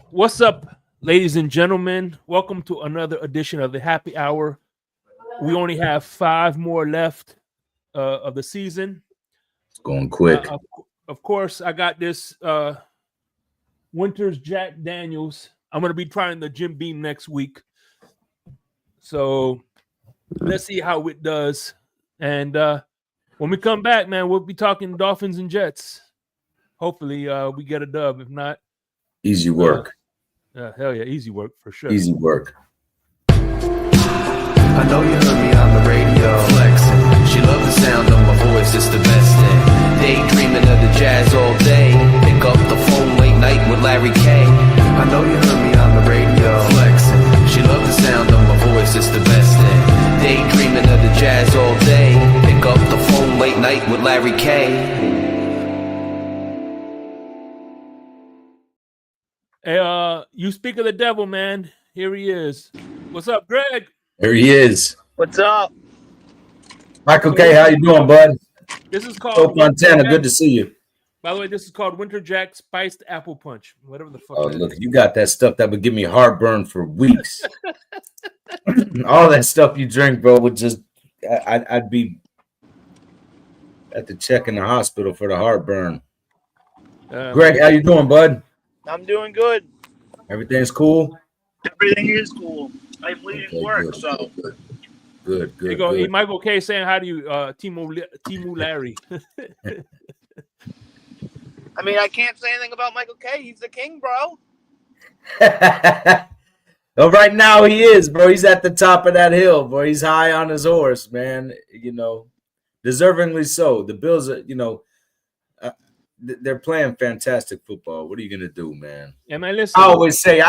What's up, ladies and gentlemen? Welcome to another edition of the Happy Hour. We only have 5 more left of the season. It's going quick. Of course, I got this Winter's Jack Daniels. I'm going to be trying the Jim Beam next week. So let's see how it does. And when we come back, man, we'll be talking Dolphins and Jets. Hopefully we get a dub. If not, easy work. Hell yeah, easy work for sure. Easy work. I know you heard me on the radio flexing. She loved the sound of my voice, it's the best thing. Daydreaming of the jazz all day. Pick up the phone late night with Larry K. I know you heard me on the radio flexing. She loved the sound of my voice, it's the best thing. Daydreaming of the jazz all day. Pick up the phone late night with Larry K. Hey, you speak of the devil, man. Here he is. What's up, Greg? There he is. What's up? Michael K., how you doing, bud? This is called Hope Montana, good to see you. By the way, this is called Winter Jack Spiced Apple Punch. Whatever the fuck. Oh, look, you got that stuff that would give me heartburn for weeks. All that stuff you drink, bro, would just I'd be at the check in the hospital for the heartburn. Greg, how you doing, bud? I'm doing good. Everything's cool? Everything is cool. I'm leaving work, good, so. Good. There you go. Hey, Michael K. saying, how do you, Timu Larry? I mean, I can't say anything about Michael K. He's the king, bro. Well, right now he is, bro. He's at the top of that hill, bro. He's high on his horse, man. You know, deservingly so. The Bills are, they're playing fantastic football. What are you gonna do, man? Yeah, man. Listen. I always say,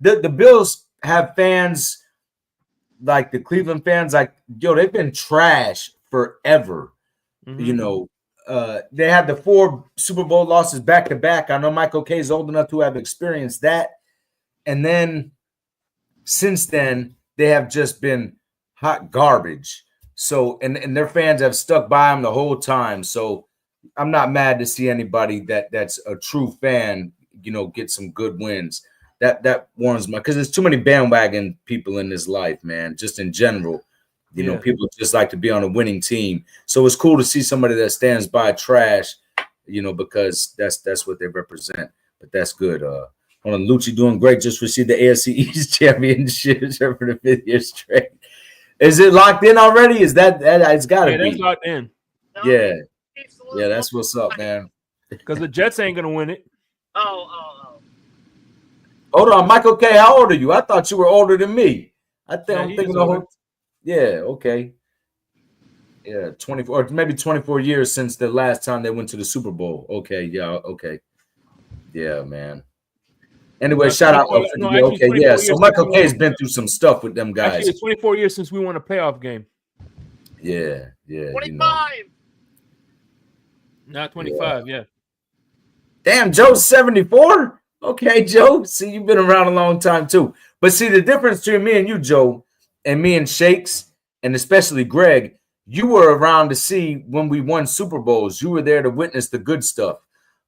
the Bills have fans like the Cleveland fans, like they've been trash forever. Mm-hmm. You know, they had the 4 Super Bowl losses back to back. I know Michael K is old enough to have experienced that, and then since then they have just been hot garbage. So, and their fans have stuck by them the whole time. So, I'm not mad to see anybody that's a true fan, get some good wins. That warms my, because there's too many bandwagon people in this life, man. Just in general, people just like to be on a winning team. So it's cool to see somebody that stands by trash, because that's what they represent. But that's good. Hold on, Lucci doing great. Just received the AFC East championship for the 5th year straight. Is it locked in already? Is that it's got to be? That's locked in. Yeah. Yeah, that's what's up, man. Because the Jets ain't gonna win it. Oh. Hold on, Michael K. How old are you? I thought you were older than me. I'm thinking the whole. Yeah. Okay. Yeah, 24 or maybe 24 years since the last time they went to the Super Bowl. Okay. Yeah. Okay. Yeah, man. Anyway, shout out. Okay. Yeah. So Michael K. has been through some stuff with them guys. Actually, it's 24 years since we won a playoff game. Yeah. 25. Not 25, yeah. Damn, Joe's 74? Okay, Joe. See, you've been around a long time, too. But see, the difference between me and you, Joe, and me and Shakes, and especially Greg, you were around to see when we won Super Bowls. You were there to witness the good stuff.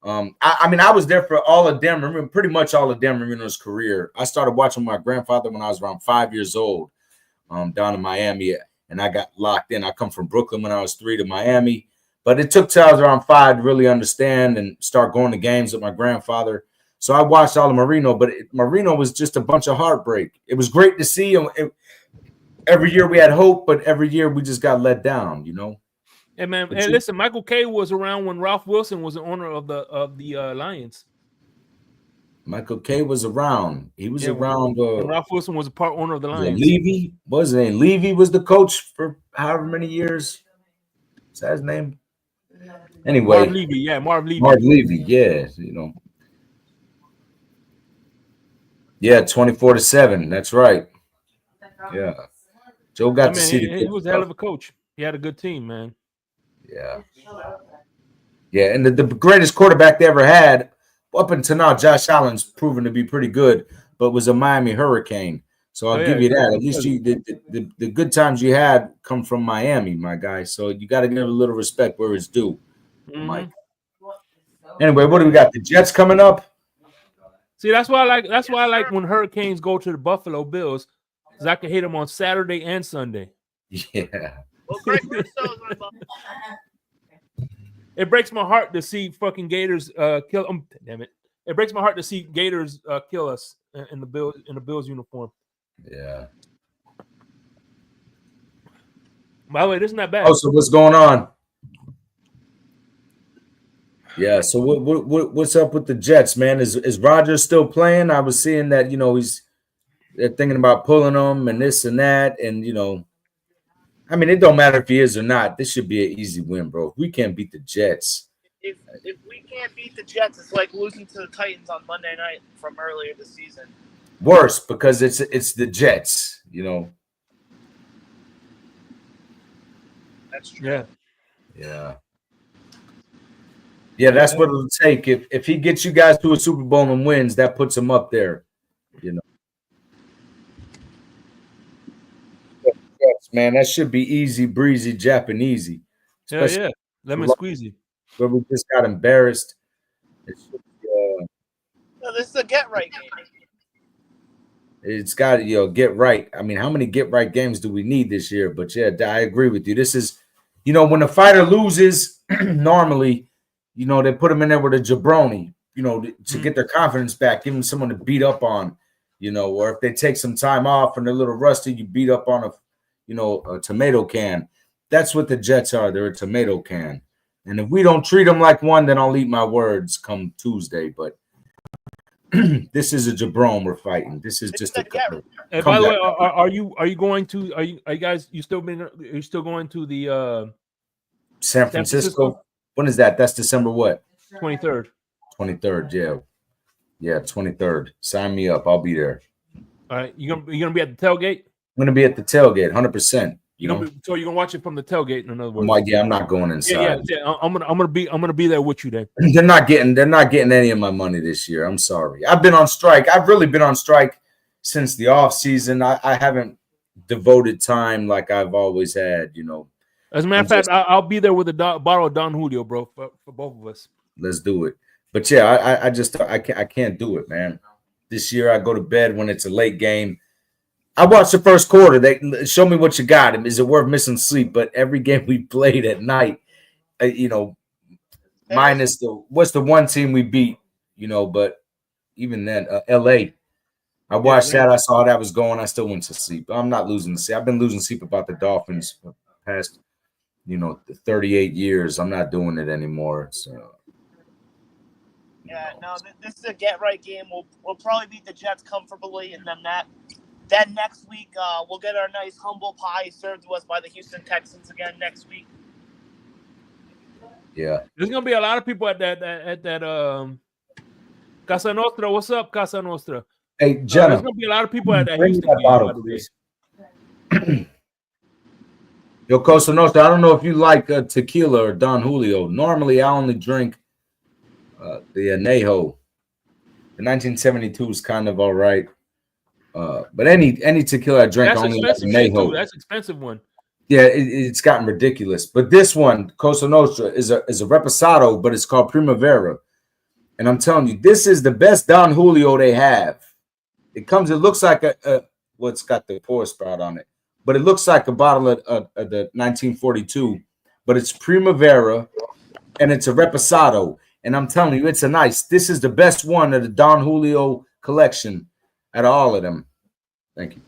I was there for all of Dan Marino, pretty much all of Dan Marino's career. I started watching my grandfather when I was around 5 years old down in Miami, and I got locked in. I come from Brooklyn when I was 3 to Miami. But it took till I was around 5 to really understand and start going to games with my grandfather. So I watched all of Marino, but Marino was just a bunch of heartbreak. It was great to see. Every year we had hope, but every year we just got let down, Hey, man. Hey, listen, Michael K. was around when Ralph Wilson was the owner of the Lions. Michael K. was around. He was around. When Ralph Wilson was a part owner of the Lions. Levy, what was his name? Levy was the coach for however many years. Is that his name? Anyway, Marv Levy, yeah, Marv Levy. Marv Levy, yeah, Yeah, 24-7. That's right. Yeah. Joe got to see he was a hell of a coach. He had a good team, man. Yeah. Yeah, and the greatest quarterback they ever had, up until now, Josh Allen's proven to be pretty good, but was a Miami Hurricane. So I'll give you that. At least the good times you had come from Miami, my guy. So you got to give a little respect where it's due, Mike. Anyway, what do we got? The Jets coming up. See, that's why I like when Hurricanes go to the Buffalo Bills, because I can hit them on Saturday and Sunday. Yeah. Well, Greg Russo's on Buffalo. It breaks my heart to see fucking Gators kill. Damn it! It breaks my heart to see Gators kill us in the Bills uniform. Yeah. By the way, this is not bad. Oh, so what's going on? Yeah. So what's up with the Jets, man? Is Rodgers still playing? I was seeing that they're thinking about pulling him and this and that, and I mean, it don't matter if he is or not. This should be an easy win, bro. We can't beat the Jets. If we can't beat the Jets, it's like losing to the Titans on Monday night from earlier this season. Worse, because it's the Jets, That's true. Yeah. Yeah. Yeah, that's what it'll take. If he gets you guys to a Super Bowl and wins, that puts him up there, Yes, man, that should be easy breezy Japanesey. Yeah. Lemon squeezy. Where we just got embarrassed. It should be, No, this is a get right game. It's got to get right. I mean, how many get right games do we need this year? But yeah, I agree with you. This is, when a fighter loses, normally, they put him in there with a jabroni, to get their confidence back, give them someone to beat up on, or if they take some time off and they're a little rusty, you beat up on a tomato can. That's what the Jets are. They're a tomato can. And if we don't treat them like one, then I'll eat my words come Tuesday. But this is a jabron we're fighting. This is just a couple. And by the way, are you going to are you guys still going to the San Francisco? When is that? That's December what? 23rd. 23rd, yeah, 23rd. Sign me up. I'll be there. All right, you gonna be at the tailgate? I'm gonna be at the tailgate, 100%. So you're gonna watch it from the tailgate. In other words, I'm like, I'm not going inside. Yeah. I'm gonna be there with you then. They're not getting any of my money this year. I'm sorry. I've been on strike. I've really been on strike since the off season. I haven't devoted time like I've always had. As a matter of fact, I'll be there with a bottle of Don Julio, bro, for both of us. Let's do it. But yeah, I can't do it, man. This year I go to bed when it's a late game. I watched the first quarter. They show me what you got. Is it worth missing sleep? But every game we played at night, minus what's the one team we beat, but even then, LA. I watched that. I saw that was going. I still went to sleep. I'm not losing sleep. I've been losing sleep about the Dolphins for the past, 38 years. I'm not doing it anymore. So. Yeah, no, this is a get right game. We'll probably beat the Jets comfortably, and then next week we'll get our nice humble pie served to us by the Houston Texans again next week. Yeah, there's gonna be a lot of people at that Casa Nostra. What's up, Casa Nostra? Hey, Jenna, there's gonna be a lot of people at that Houston game. Bottle, please. Yo, Cosa Nostra, I don't know if you like tequila or Don Julio. Normally, I only drink the Anejo. The 1972 is kind of all right. But any tequila I drink, only like Anejo. That's an expensive one. Yeah, it's gotten ridiculous. But this one, Cosa Nostra, is a reposado, but it's called Primavera. And I'm telling you, this is the best Don Julio they have. It looks like it's got the pour spout on it, but it looks like a bottle of the 1942, but it's Primavera, and it's a reposado. And I'm telling you, this is the best one of the Don Julio collection out of all of them. Thank you.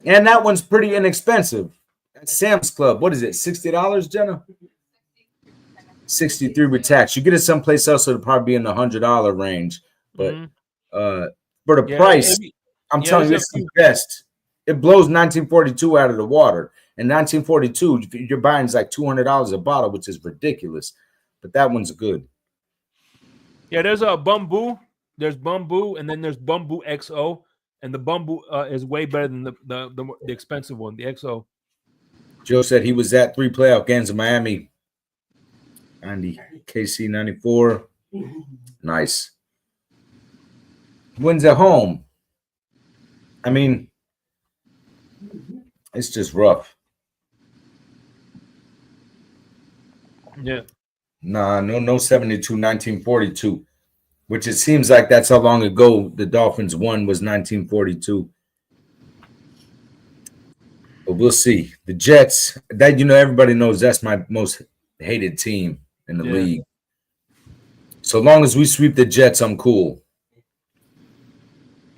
And that one's pretty inexpensive. At Sam's Club, what is it, $60, Jenna? 63 with tax. You get it someplace else, it'll probably be in the $100 range. But for the price, I'm telling you, it's the best. It blows 1942 out of the water. And 1942, you're buying is like $200 a bottle, which is ridiculous. But that one's good. Yeah, there's a Bumbu. There's Bumbu, and then there's Bumbu XO. And the Bumbu is way better than the expensive one, the XO. Joe said he was at 3 playoff games in Miami. 90, KC 94. Nice. Wins at home. I mean, it's just rough. Yeah. Nah, no 72, 1942, which it seems like that's how long ago the Dolphins won was 1942. But we'll see. The Jets, that everybody knows that's my most hated team in the league. So long as we sweep the Jets, I'm cool.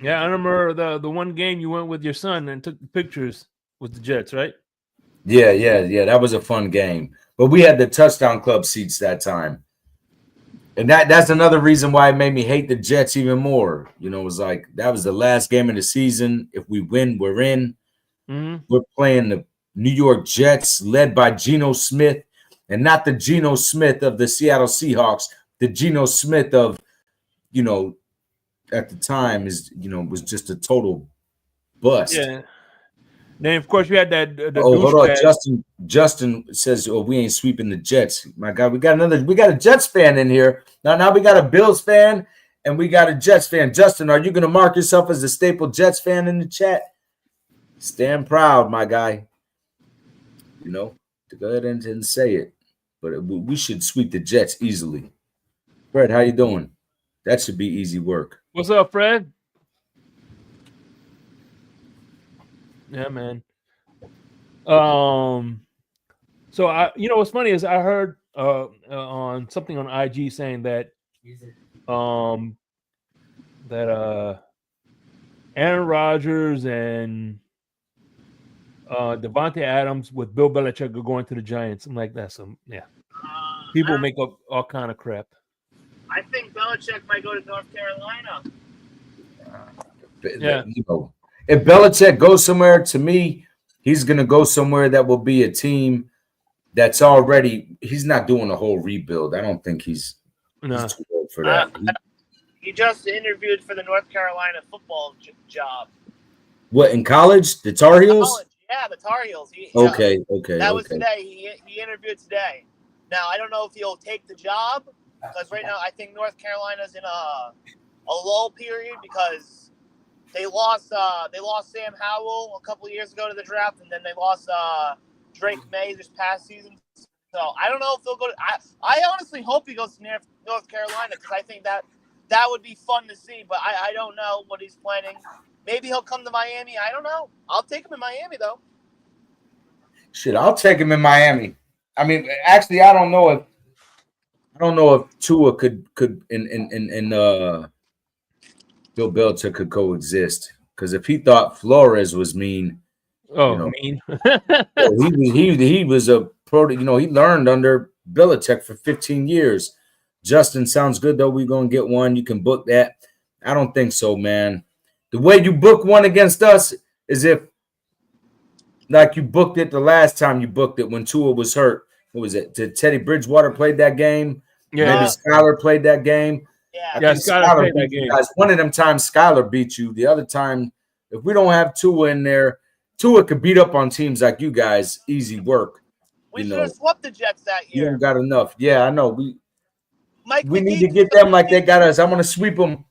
Yeah, I remember the one game you went with your son and took pictures with the Jets, right? Yeah. That was a fun game. But we had the touchdown club seats that time. And that's another reason why it made me hate the Jets even more. It was like that was the last game of the season. If we win, we're in. Mm-hmm. We're playing the New York Jets, led by Geno Smith, and not the Geno Smith of the Seattle Seahawks. The Geno Smith of, at the time was just a total bust. Yeah. Then of course you had that the hold on, douchebag. Justin says, "Oh, we ain't sweeping the Jets." My God, we got a Jets fan in here now. We got a Bills fan and we got a Jets fan. Justin, are you going to mark yourself as a staple Jets fan in the chat? Stand proud, my guy. To go ahead and say it, but we should sweep the Jets easily. Fred, how you doing? That should be easy work. What's up, Fred? Yeah, man. So what's funny is I heard on something on IG saying that Aaron Rodgers and Devontae Adams with Bill Belichick are going to the Giants. I'm like, that's people make up all kind of crap. I think Belichick might go to North Carolina. Yeah. If Belichick goes somewhere, to me, he's going to go somewhere that will be a team that's already. He's not doing a whole rebuild. I don't think he's too old for that. He just interviewed for the North Carolina football job. What, in college? The Tar Heels? College. Yeah, the Tar Heels. Okay. That was today. He interviewed today. Now, I don't know if he'll take the job because right now I think North Carolina's in a lull period because they lost Sam Howell a couple of years ago to the draft, and then they lost Drake May this past season. So I don't know if they'll go to. I honestly hope he goes to North Carolina because I think that would be fun to see. But I don't know what he's planning. Maybe he'll come to Miami. I don't know. I'll take him in Miami though. Shit, I'll take him in Miami. I mean, actually, I don't know if Tua could in Bill Belichick could coexist, because if he thought Flores was mean, mean. he was a pro. He learned under Belichick for 15 years. Justin, sounds good though. We're gonna get one. You can book that. I don't think so, man. The way you book one against us is if, like, you booked it the last time you booked it when Tua was hurt. What was it? Did Teddy Bridgewater played that game? Yeah. Maybe Skyler played that game. Yeah, Skyler played that game. Guys, one of them times Skyler beat you. The other time, if we don't have Tua in there, Tua could beat up on teams like you guys. Easy work. We should have swept the Jets that year. You ain't got enough. Yeah, I know. We McGee need to get them like they got us. I want to sweep them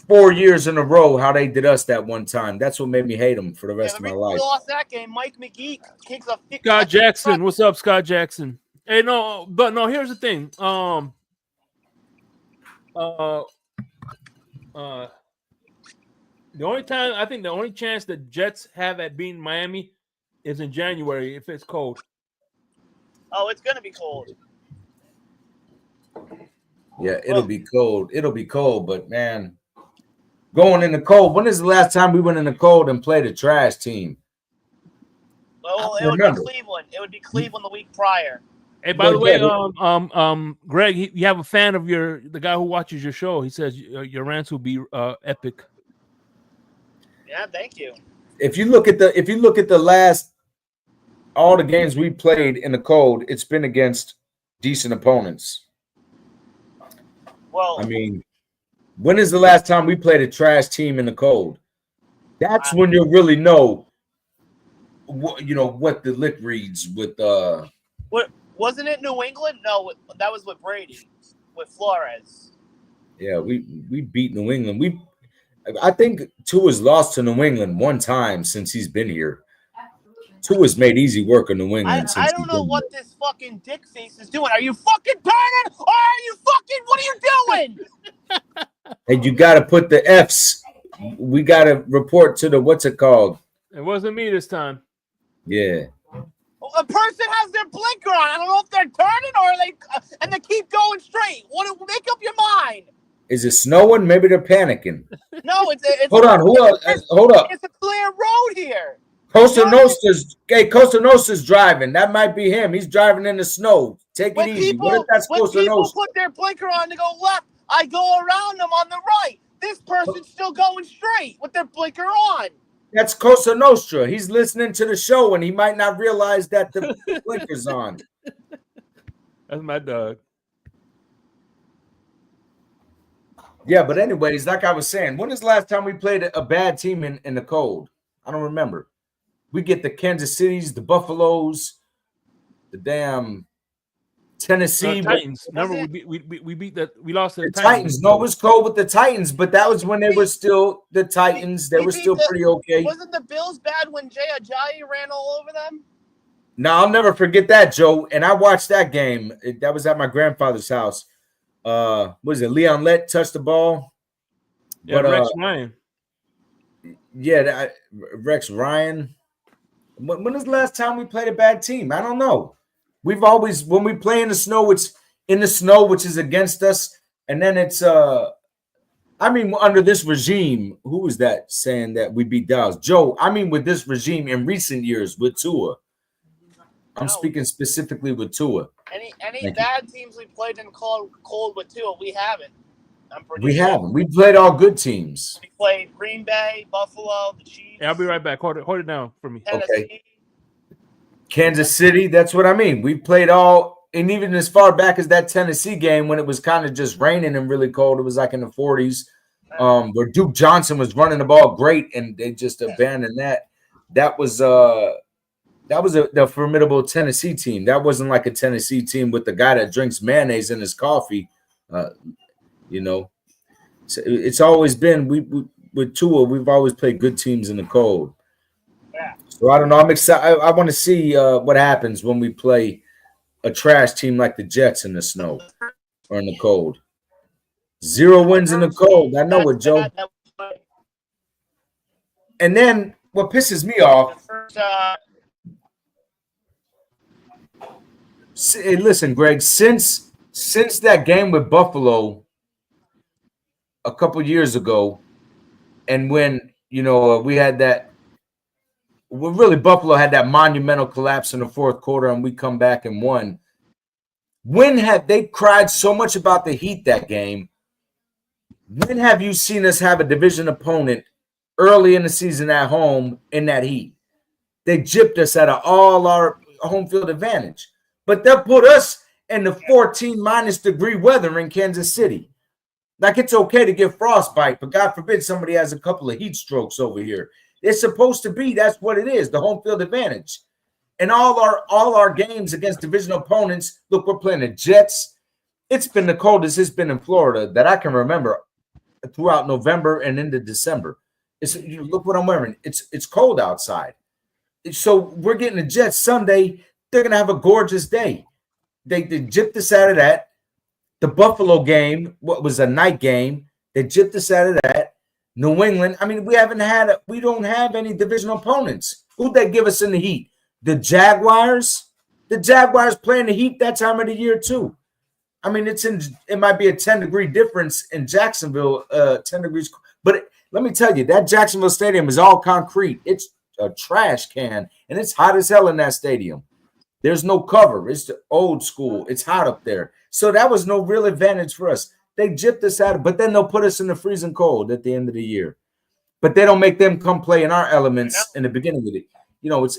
4 years in a row how they did us that one time. That's what made me hate them for the rest of my life. We lost that game. Mike McGee kicks a Scott Jackson. What's up, Scott Jackson? Hey, here's the thing. The only chance the Jets have at beating Miami is in January if it's cold. Oh, it's gonna be cold. Yeah, it'll be cold. It'll be cold, but man, going in the cold. When is the last time we went in the cold and played a trash team? Well, it would be Cleveland. It would be Cleveland the week prior. Hey, by the way, Greg, you have a fan of the guy who watches your show. He says your rants will be epic. Yeah, thank you. If you look at the last all the games we played in the cold, it's been against decent opponents. Well, I mean, when is the last time we played a trash team in the cold? That's when you'll really know what the lick reads with What wasn't it New England? No, that was with Brady, with Flores. Yeah, we beat New England. I think Tua's lost to New England one time since he's been here. Tua's made easy work of New England since I don't know what this fucking dick face is doing. Are you fucking turning? Or are you fucking? What are you doing? And you got to put the F's. We got to report to the what's it called? It wasn't me this time. Yeah. A person has their blinker on. I don't know if they're turning or and they keep going straight. Make up your mind. Is it snowing? Maybe they're panicking. No, it's Hold on. Hold up. It's a clear road here. Costa Nostra's driving. That might be him. He's driving in the snow. Take it easy. What if that's Costa when people Nostra? put their blinker on to go left, I go around them on the right. This person's still going straight with their blinker on. That's Costa Nostra. He's listening to the show and he might not realize that the blinker's on. That's my dog. Yeah, but anyways, like I was saying, when is the last time we played a bad team in the cold? I don't remember. We get the Kansas Cities, the Buffaloes, the damn Tennessee Titans. Remember, we beat that. We lost to the Titans. No, it was cold with the Titans, but that was when they were still the Titans. They were still pretty okay. Wasn't the Bills bad when Jay Ajayi ran all over them? No, I'll never forget that, Joe. And I watched that game. That was at my grandfather's house. Was it Leon Lett touched the ball? Yeah, but, Rex Ryan. Yeah, Rex Ryan. When was the last time we played a bad team? I don't know. We've always, when we play in the snow, it's in the snow, which is against us. And then it's, I mean, under this regime, who was that saying that we beat Dallas? Joe, I mean, with this regime in recent years with Tua. I'm speaking specifically with Tua. Any bad teams we played in cold with Tua, we haven't. We haven't. We played all good teams. We played Green Bay, Buffalo, the Chiefs. Yeah, I'll be right back. Hold it down for me. Tennessee. Okay. Kansas City, that's what I mean. We played all, and even as far back as that Tennessee game when it was kind of just raining and really cold, it was like in the 40s, where Duke Johnson was running the ball great, and they just abandoned that. That was a formidable Tennessee team. That wasn't like a Tennessee team with the guy that drinks mayonnaise in his coffee. You know, it's always been with Tua. We've always played good teams in the cold. Yeah. So I don't know. I'm excited. I want to see what happens when we play a trash team like the Jets in the snow or in the cold. 0 wins in the cold. I know it, Joe. And then what pisses me off. Hey, listen, Greg. Since that game with Buffalo a couple years ago, and when we had that, well, really Buffalo had that monumental collapse in the fourth quarter, and we come back and won. When have they cried so much about the Heat that game? When have you seen us have a division opponent early in the season at home in that Heat? They gypped us at all our home field advantage, but they'll put us in the 14 - degree weather in Kansas City. Like, it's okay to get frostbite, but God forbid somebody has a couple of heat strokes over here. It's supposed to be, that's what it is, the home field advantage. And all our games against division opponents, look, we're playing the Jets. It's been the coldest it's been in Florida that I can remember throughout November and into December. Look what I'm wearing. It's cold outside. So we're getting the Jets Sunday. They're going to have a gorgeous day. They gypped us out of that. The Buffalo game, what was a night game, they gypped us out of that. New England, I mean, we don't have any divisional opponents. Who'd they give us in the Heat? The Jaguars? The Jaguars playing the Heat that time of the year too. I mean, it might be a 10-degree difference in Jacksonville, 10 degrees. But let me tell you, that Jacksonville stadium is all concrete. It's a trash can, and it's hot as hell in that stadium. There's no cover. It's the old school. It's hot up there. So that was no real advantage for us. They gypped us out, but then they'll put us in the freezing cold at the end of the year. But they don't make them come play in our elements in the beginning of it.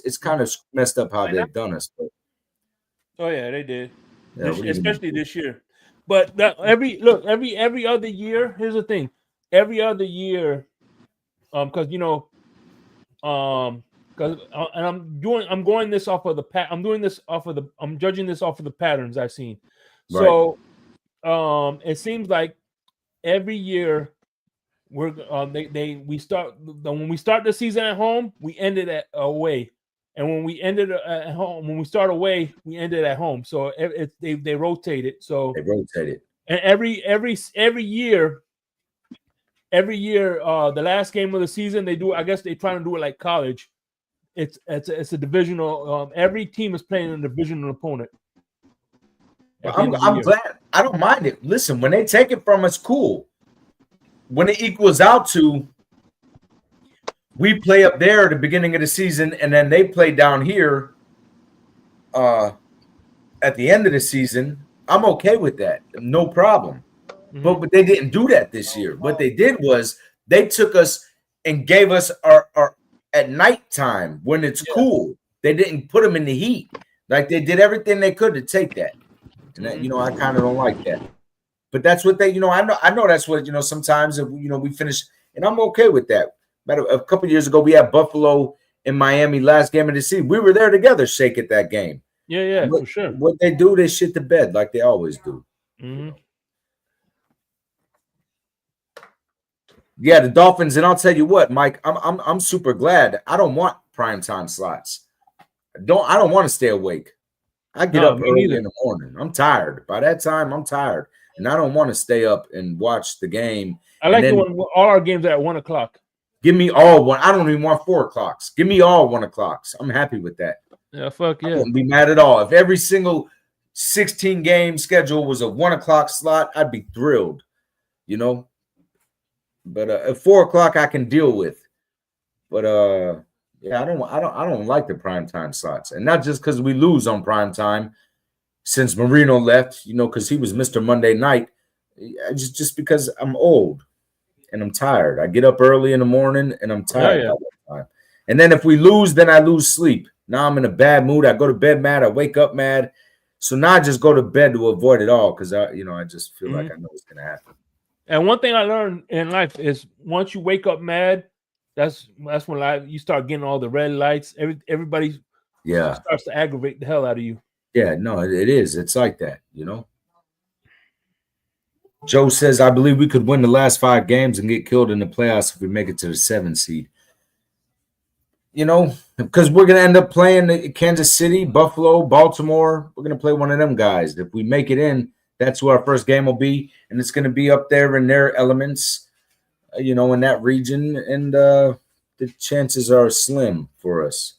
It's kind of messed up how they've done us. But, oh yeah, they did, especially this year. But every other year. Here's the thing: every other year, because I'm judging this off of the patterns I've seen. Right. So, it seems like every year we're we start when we start the season at home, we end it at away, and when we ended at home, when we start away, we ended at home. So they rotate it. So They rotate it. And every year, the last game of the season they do. I guess they try to do it like college. It's a divisional. Every team is playing a divisional opponent. I'm glad. I don't mind it. Listen, when they take it from us, cool. When it equals out to, we play up there at the beginning of the season, and then they play down here at the end of the season. I'm okay with that. No problem. Mm-hmm. But they didn't do that this year. What they did was they took us and gave us our at nighttime when it's cool. They didn't put them in the heat. Like they did everything they could to take that. And that, I kind of don't like that. But that's what they, I know that's what, sometimes, we finish, and I'm okay with that. A couple of years ago, we had Buffalo in Miami last game of the season. We were there together, Shake, at that game. Yeah, for sure. What they do, they shit the bed like they always do. Mm-hmm. Yeah, the Dolphins, and I'll tell you what, Mike, I'm super glad. I don't want primetime slots. I don't want to stay awake. I get up early in the morning. I'm tired. By that time, I'm tired, and I don't want to stay up and watch the game. I like it when all our games are at 1:00. Give me all one. I don't even want 4 o'clocks. Give me all 1 o'clocks. I'm happy with that. Yeah, fuck yeah. I wouldn't be mad at all. If every single 16 game schedule was a 1 o'clock slot, I'd be thrilled. But at 4 o'clock I can deal with. But yeah, I don't like the primetime slots, and not just because we lose on primetime. Since Marino left, because he was Mr. Monday Night, just because I'm old and I'm tired. I get up early in the morning and I'm tired by that time. And then if we lose, then I lose sleep. Now I'm in a bad mood. I go to bed mad. I wake up mad. So now I just go to bed to avoid it all because I just feel like I know what's gonna happen. And one thing I learned in life is once you wake up mad, that's when you start getting all the red lights. Everybody starts to aggravate the hell out of you. Yeah, no, it is. It's like that, Joe says, I believe we could win the last 5 games and get killed in the playoffs if we make it to the 7th seed. Because we're going to end up playing Kansas City, Buffalo, Baltimore. We're going to play one of them guys. If we make it in, that's who our first game will be. And it's going to be up there in their elements, in that region. And the chances are slim for us.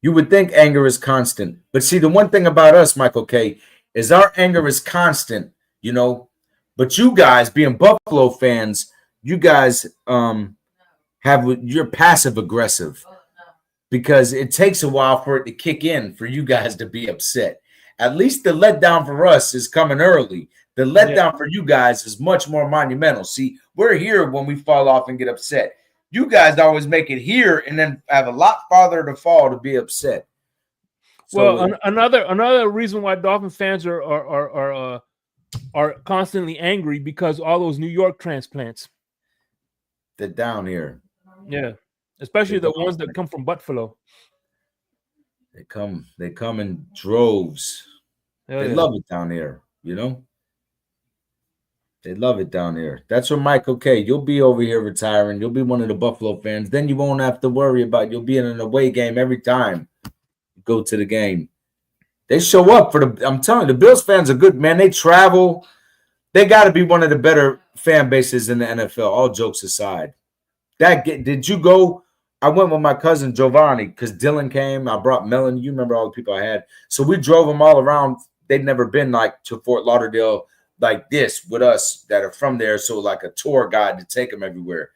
You would think anger is constant. But see, the one thing about us, Michael K., is our anger is constant, But you guys, being Buffalo fans, you guys you're passive aggressive because it takes a while for it to kick in for you guys to be upset. At least the letdown for us is coming early. The letdown for you guys is much more monumental. See, we're here when we fall off and get upset. You guys always make it here and then have a lot farther to fall to be upset. So, another reason why Dolphin fans are constantly angry because all those New York transplants. They're down here. Yeah, especially the ones that come from Buffalo. They come in droves. They love it down here, They love it down here. That's what Michael K. You'll be over here retiring. You'll be one of the Buffalo fans. Then you won't have to worry about you'll be in an away game every time you go to the game. They show up I'm telling you, the Bills fans are good, man. They travel. They got to be one of the better fan bases in the NFL, all jokes aside. Did you go? I went with my cousin Giovanni because Dylan came. I brought Melanie. You remember all the people I had. So we drove them all around. They'd never been to Fort Lauderdale like this with us that are from there. So like a tour guide to take them everywhere.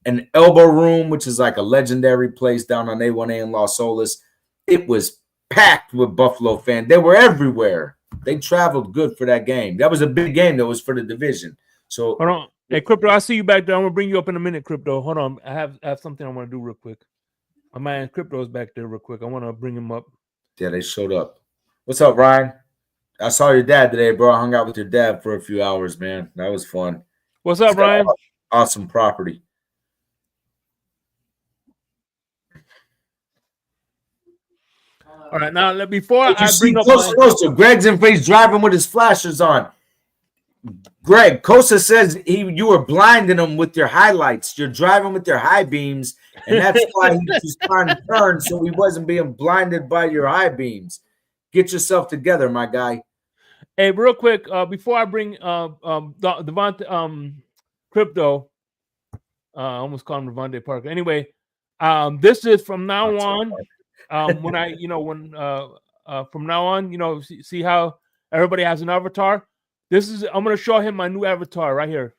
And Elbow Room, which is like a legendary place down on A1A in Los Olas. It was packed with Buffalo fans. They were everywhere. They traveled good for that game. That was a big game that was for the division. So hold on. Hey, Crypto, I see you back there. I'm gonna bring you up in a minute, Crypto. Hold on. I have something I want to do real quick. My man Crypto's back there real quick. I want to bring him up. Yeah, they showed up. What's up, Ryan? I saw your dad today, bro. I hung out with your dad for a few hours, man. That was fun. What's up, Ryan? Awesome property. All right, now before I bring up closer. Greg's in face driving with his flashers on. Greg, Kosa says you were blinding him with your highlights. You're driving with your high beams, and that's why he was trying to turn so he wasn't being blinded by your high beams. Get yourself together, my guy. Hey, real quick, before I bring Devontae Crypto, I almost called him Devontae Parker. Anyway, this is from now on. When from now on, see how everybody has an avatar. I'm going to show him my new avatar right here.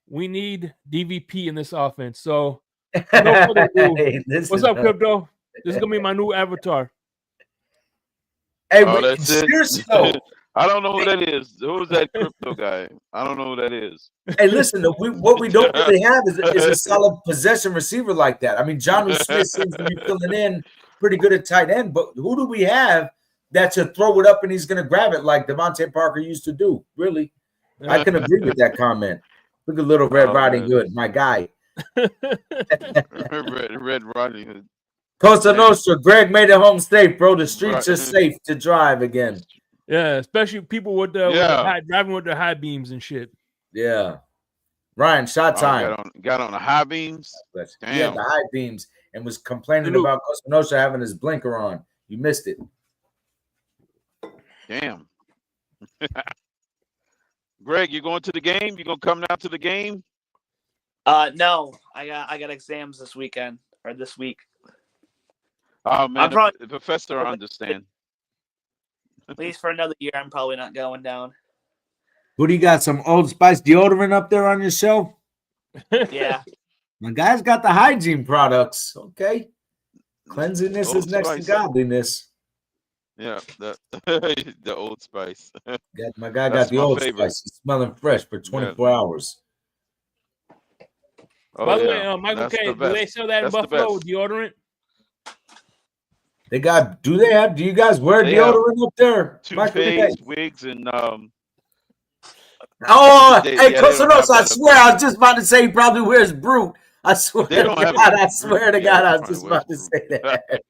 We need DVP in this offense. So, no further ado. Hey, What's up, Crypto? This is going to be my new avatar. Hey, that's it. seriously though. I don't know who that is. Who's that Crypto guy? I don't know who that is. Hey, listen, what we don't really have is a solid possession receiver like that. I mean, Jonnu Smith seems to be filling in pretty good at tight end, but who do we have that to throw it up and he's going to grab it like Devontae Parker used to do? Really? I can agree with that comment. Look at Little Red Riding Hood, my guy. Red Riding Hood. Costa Nostra, Greg made it home safe, bro. The streets are safe to drive again. Yeah, especially people with driving with their high beams and shit. Yeah. Ryan, shot time. Got on the high beams. Damn. Yeah, the high beams and was complaining about Costa Nostra having his blinker on. You missed it. Damn. Greg, you going to the game? You gonna come down to the game? No. I got exams this weekend or this week. Oh man, the professor understand. At least for another year, I'm probably not going down. Who do you got? Some Old Spice deodorant up there on your shelf? Yeah. My guy's got the hygiene products. Okay. Cleanliness is next to godliness. Yeah, the Old Spice. My guy got the Old Spice. He's smelling fresh for 24 hours. By the way, Michael K, do they sell that in Buffalo deodorant? Do you guys wear deodorant up there? Toupees, wigs, and hey, Costanos, I swear I was just about to say he probably wears Brute. I swear to God, I was just about to say that.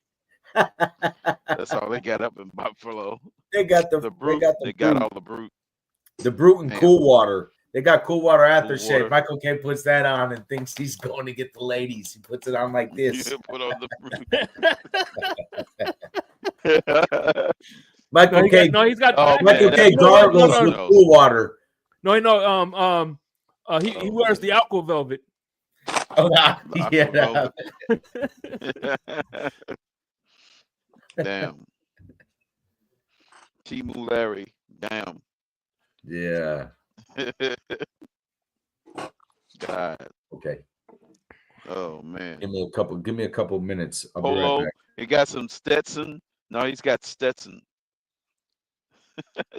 That's all they got up in Buffalo. They got the Brute. They got all the Brute. The Brute and Cool Water. They got Cool Water aftershave. Michael K puts that on and thinks he's going to get the ladies. He puts it on like this. Put on the Brute. Michael K. He's got Michael K. gargles with Cool Water. He wears the Alco Velvet. Oh, yeah. Damn. Timu Larry. Damn. Yeah. God. Okay. Oh man. Give me a couple minutes. I'll Polo. be right back. He got some Stetson. No, he's got Stetson.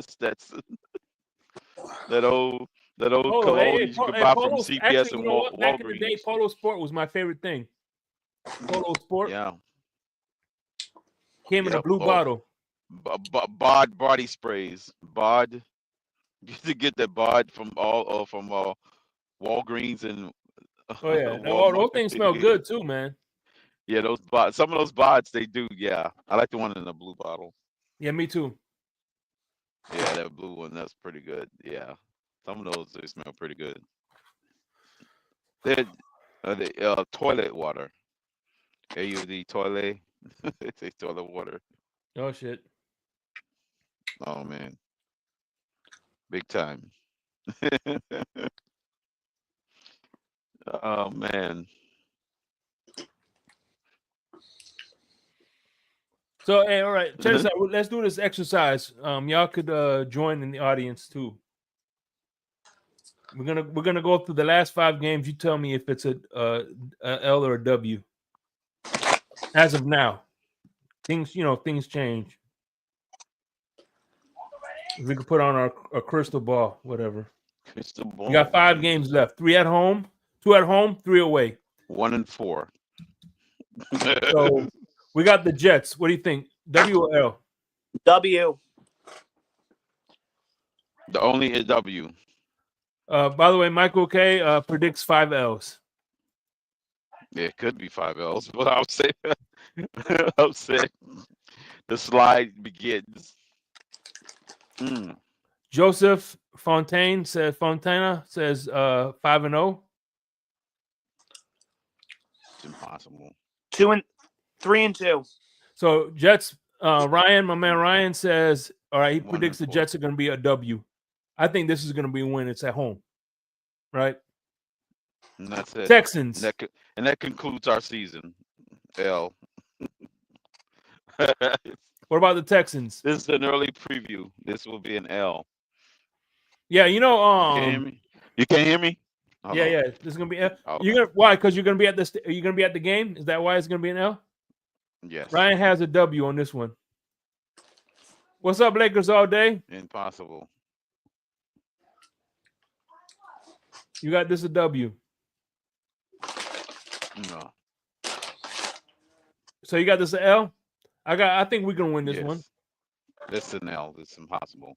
Stetson. That old cologne you could buy from CPS and Walgreens. Back in the day, Polo Sport was my favorite thing. Polo Sport. Yeah. Came in a blue bottle. Bod body sprays. Bod. You used to get that bod from Walgreens and. Oh yeah, those things smell good too, man. Yeah, those bods. Some of those bods they do. Yeah, I like the one in the blue bottle. Yeah, me too. Yeah, that blue one, that's pretty good. Yeah, some of those they smell pretty good. They're toilet water. AUD toilet. They say toilet water. Oh shit. Oh man. Big time. Oh man. So hey, all right, check this out. Let's do this exercise. Y'all could join in the audience too. We're gonna go through the last 5 games. You tell me if it's a L or a W. As of now, things change. We could put on our crystal ball, whatever. Crystal ball. We got 5 games left. 3 at home, 2 at home, 3 away. 1 and 4. So we got the Jets. What do you think? W or L? W. The only is W. By the way, Michael K predicts 5 L's. Yeah, it could be 5 L's, but I'll say the slide begins. Joseph Fontana says 5-0. It's impossible. 3-2. So Jets, Ryan, my man Ryan says, all right, he 1-4. predicts the Jets are going to be a W. I think this is going to be a win. It's at home, right? And that's it. Texans. And that concludes our season. L. What about the Texans? This is an early preview. This will be an L. Yeah, you know, You can't hear me? You can't hear me? Hold on. yeah. This is gonna be. Okay. You're gonna why? Because you're gonna be at this. Are you gonna be at the game? Is that why it's gonna be an L? Yes. Ryan has a W on this one. What's up, Lakers all day? Impossible. You got this a W. No. So you got this a L. I think we can win this one. This is an L. This is impossible.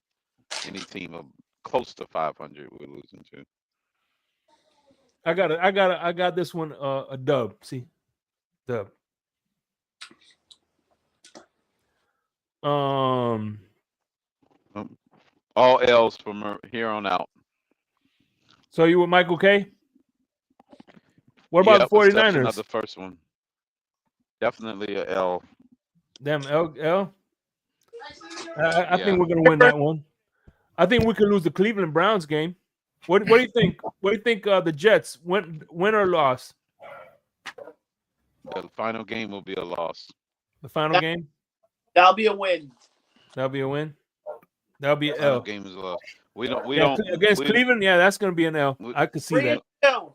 Any team of close to 500 we're losing to. I got this one a dub. See, dub. All L's from here on out. So you with Michael K? What about the 49ers? Not the first one. Definitely a L. Damn, L. I think we're gonna win that one. I think we could lose the Cleveland Browns game. What do you think? What do you think? The Jets win or loss? The final game will be a loss. The final game. That'll be a win. That'll be a win. That'll be an Final L. game is a loss. We don't against Cleveland. Yeah, that's gonna be an L. I could see that. 3-2.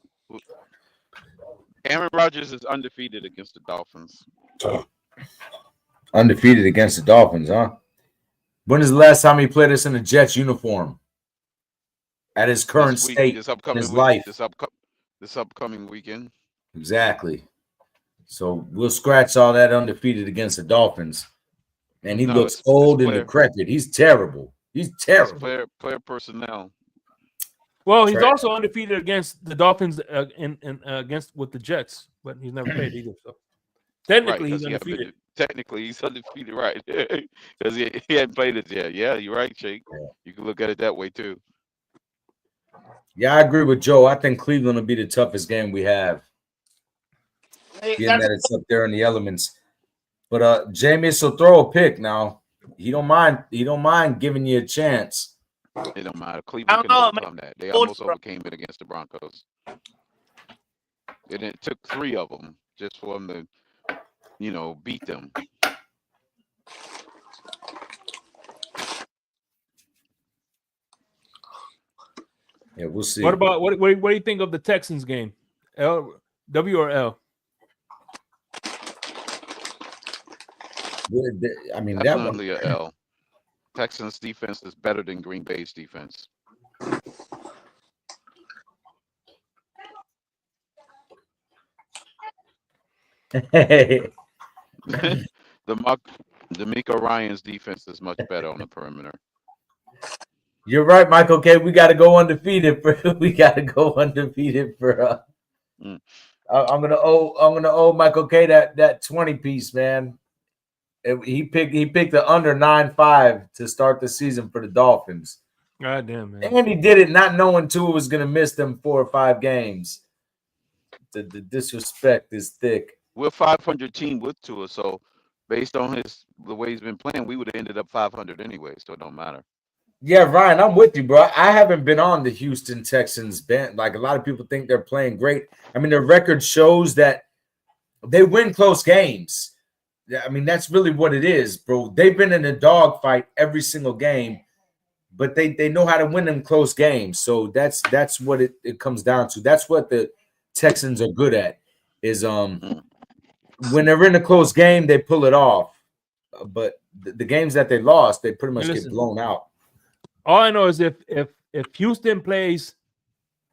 Aaron Rodgers is undefeated against the Dolphins. Undefeated against the Dolphins, huh? When is the last time he played us in a Jets uniform? At his current state in his life. This upcoming weekend. Exactly. So we'll scratch all that undefeated against the Dolphins. And he looks old and decrepit. He's terrible. He's terrible. Player personnel. Well, he's also undefeated against the Dolphins against with the Jets, but he's never played either. So technically, he's undefeated. Technically, he's undefeated, right? Because he hadn't played it yet. Yeah, you're right, Shake. Yeah. You can look at it that way too. Yeah, I agree with Joe. I think Cleveland will be the toughest game we have. Being that it's up there in the elements. But Jameis will throw a pick now. He don't mind giving you a chance. It don't matter. Cleveland can overcome that. They almost overcame it against the Broncos. And it took 3 of them just for them to, beat them. Yeah, we'll see. What about what do you think of the Texans game? W or L? I mean, definitely a L. Texans defense is better than Green Bay's defense. Hey. D'Amico Ryan's defense is much better on the perimeter. You're right, Michael K. We got to go undefeated for. I'm gonna owe Michael K. that 20 piece, man. He picked the under 9.5 to start the season for the Dolphins. God damn, man. And he did it not knowing Tua was gonna miss them 4 or 5 games. The disrespect is thick. We're a 500 team with Tua, so based on the way he's been playing, we would have ended up 500 anyway, so it don't matter. Yeah, Ryan, I'm with you, bro. I haven't been on the Houston Texans bench. Like, a lot of people think they're playing great. I mean, their record shows that they win close games. I mean, that's really what it is, bro. They've been in a dogfight every single game, but they know how to win them close games. So that's what it comes down to. That's what the Texans are good at, is when they're in a close game, they pull it off. But the games that they lost, they pretty much get blown out. All I know is if Houston plays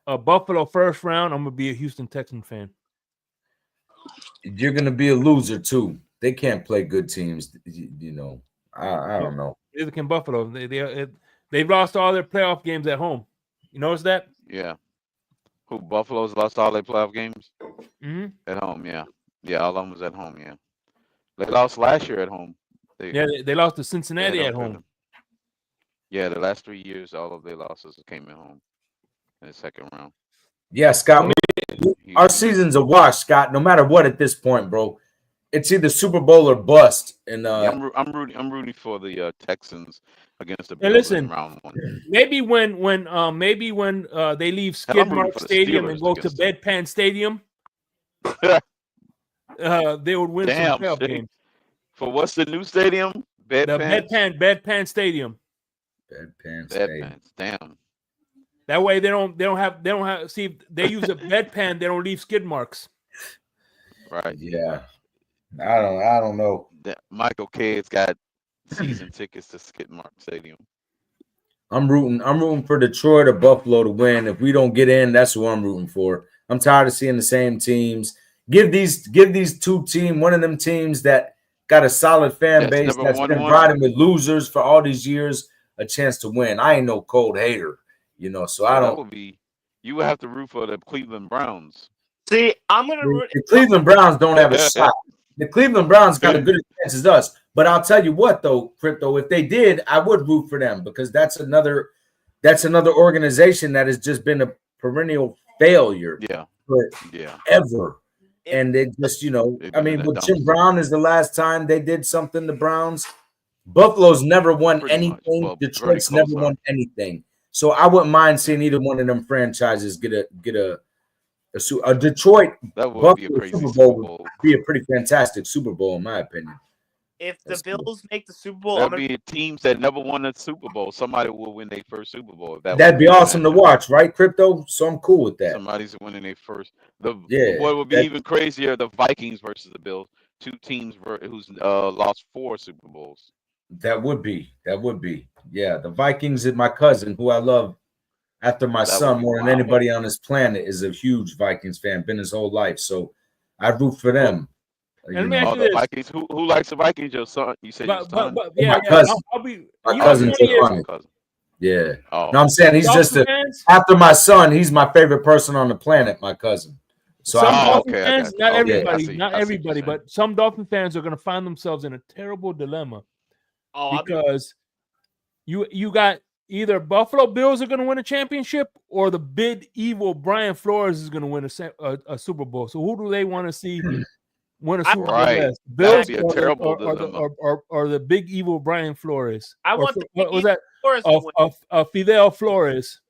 a Buffalo first round, I'm gonna be a Houston Texan fan. You're gonna be a loser too. They can't play good teams, I don't know. Neither can Buffalo. They've lost all their playoff games at home. You notice that? Yeah. Who Buffalo's lost all their playoff games? Mm-hmm. At home, yeah. Yeah, all of them was at home, yeah. They lost last year at home. They lost to Cincinnati at home. Yeah, the last 3 years, all of their losses came at home in the second round. Yeah, Scott. Our Huge. season's a wash, Scott. No matter what at this point, bro. It's either Super Bowl or bust. And Yeah, I'm rooting for the Texans against the Hey, Bills in listen, round 1. maybe when they leave Hell, I'm rooting Skidmark for the Stadium and Steelers go to against them. Bedpan Stadium, they would win some Damn, playoff shit. games. For what's the new stadium? The Bedpans? Bedpan Stadium. Bedpans. Damn. That way they don't have. See, if they use a bedpan, they don't leave skid marks. Right. yeah, I don't know. Michael K.'s got season tickets to Skidmark Stadium. I'm rooting for Detroit or Buffalo to win. If we don't get in, that's who I'm rooting for. I'm tired of seeing the same teams. Give these two teams, one of them teams that got a solid fan base that's been riding with losers for all these years, a chance to win. I ain't no cold hater, so I don't. That would be. You would have to root for the Cleveland Browns. See, I'm gonna root. The Cleveland Browns don't have a shot. The Cleveland Browns got a good chance as us. But I'll tell you what, though, Crypto, if they did, I would root for them because that's another organization that has just been a perennial failure. Yeah. Ever. And they just, with Jim Brown is the last time they did something, the Browns. Buffalo's never won anything. Well, Detroit's never won anything. So I wouldn't mind seeing either one of them franchises get a Detroit Buffalo Super Bowl would be a pretty fantastic Super Bowl, in my opinion. If the Bills make the Super Bowl, that'd be teams that never won a Super Bowl. Somebody will win their first Super Bowl. That'd be awesome to watch, right, Crypto? So I'm cool with that. Somebody's winning their first. What would be even crazier? The Vikings versus the Bills. Two teams who's lost 4 Super Bowls. That would be. Yeah, the Vikings and my cousin, who I love after my son more than anybody on this planet, is a huge Vikings fan. Been his whole life, so I root for them. The Vikings. Who likes the Vikings? Your son? You said your son? My cousin. My cousin's so funny. Yeah. Oh. No, I'm saying he's just after my son. He's my favorite person on the planet. My cousin. So some Dolphin fans, not everybody, but some Dolphin fans are going to find themselves in a terrible dilemma because you got either Buffalo Bills are going to win a championship or the big evil Brian Flores is going to win a Super Bowl. So who do they want to see? Win a Super Bowl, Bills or the big evil Brian Flores. I want what was that? Fidel Flores.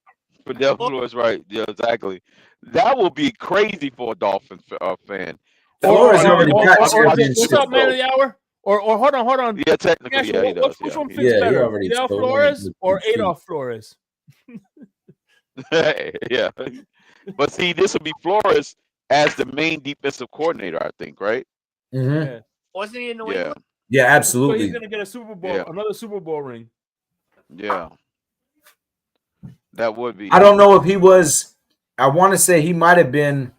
Fidel Flores, right? Yeah, exactly. That will be crazy for a Dolphin fan. Flores already got what's up, man of the hour? Or hold on. Yeah, technically, he does. Which one fits better, Fidel Flores or Adolf Flores? Yeah, but see, this will be Flores as the main defensive coordinator, I think, right? Mm-hmm. Yeah. Wasn't he in New England? Yeah, absolutely. So he's gonna get a Super Bowl, another Super Bowl ring. Yeah, that would be. I don't know if he was. I want to say he might have been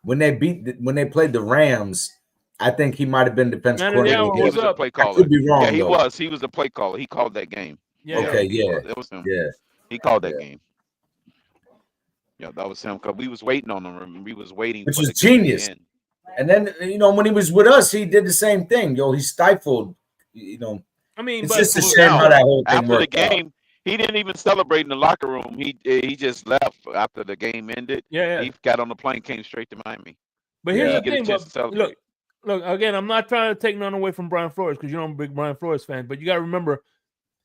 when they played the Rams. I think he might have been defensive coordinator. He was a play caller. I could be wrong. Yeah, he was. He was the play caller. He called that game. Yeah. Okay. Yeah. It was him. Yeah. He called that game. Yeah, that was him. Because we was waiting on him. We was waiting. Which was genius. And then when he was with us, he did the same thing. He stifled. I mean, it's just a shame how that whole thing after worked the game. He didn't even celebrate in the locker room. He just left after the game ended. Yeah. He got on the plane, came straight to Miami. But here's the thing. Look, again, I'm not trying to take none away from Brian Flores because I'm a big Brian Flores fan. But you got to remember,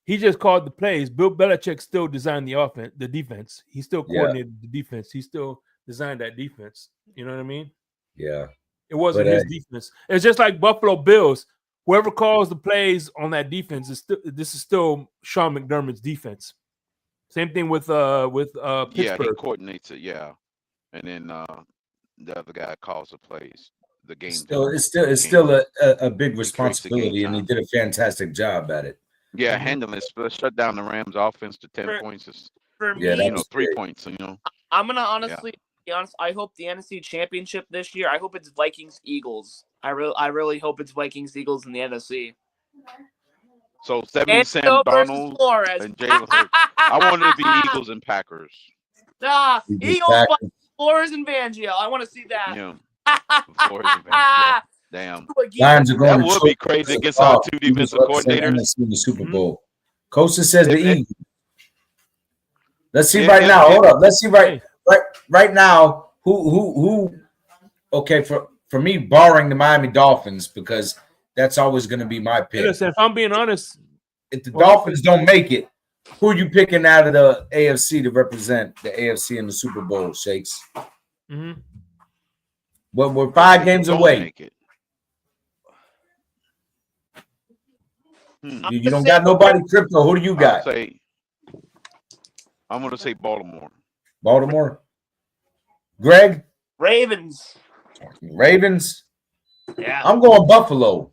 he just called the plays. Bill Belichick still designed the defense. He still coordinated the defense. He still designed that defense. You know what I mean? Yeah. It wasn't his defense. It's just like Buffalo Bills. Whoever calls the plays on that defense this is still Sean McDermott's defense. Same thing with Pittsburgh. Yeah, he coordinates it. Yeah, and then the other guy calls the plays. The game. It's still a big responsibility, and he did a fantastic job at it. Yeah, handling it. Shut down the Rams' offense to 10 points. For me, 3 points. I'm gonna honestly be honest. I hope the NFC Championship this year. I hope it's Vikings-Eagles. I really hope it's Vikings-Eagles in the NFC. So 70 Sam Darnold and Jalen Hurts. I wanted it to be Eagles and Packers. Eagles, Flores, and Fangio. I want to see that. Yeah. Flores and Fangio. Damn. Lions are going that would be crazy against our 2 defensive coordinators in the Super Bowl. Costa says the Eagles. Let's see Yeah, right now. Hold up. Let's see right now who. Okay, for me, barring the Miami Dolphins, because that's always going to be my pick. Listen, if I'm being honest, if the Dolphins don't make it, who are you picking out of the AFC to represent the AFC in the Super Bowl, Shakes? Mm-hmm. Well, we're 5 games away. Make it. You don't got nobody crypto. Who do you got? I'm going to say Baltimore. Baltimore? Greg? Ravens. Yeah. I'm going Buffalo.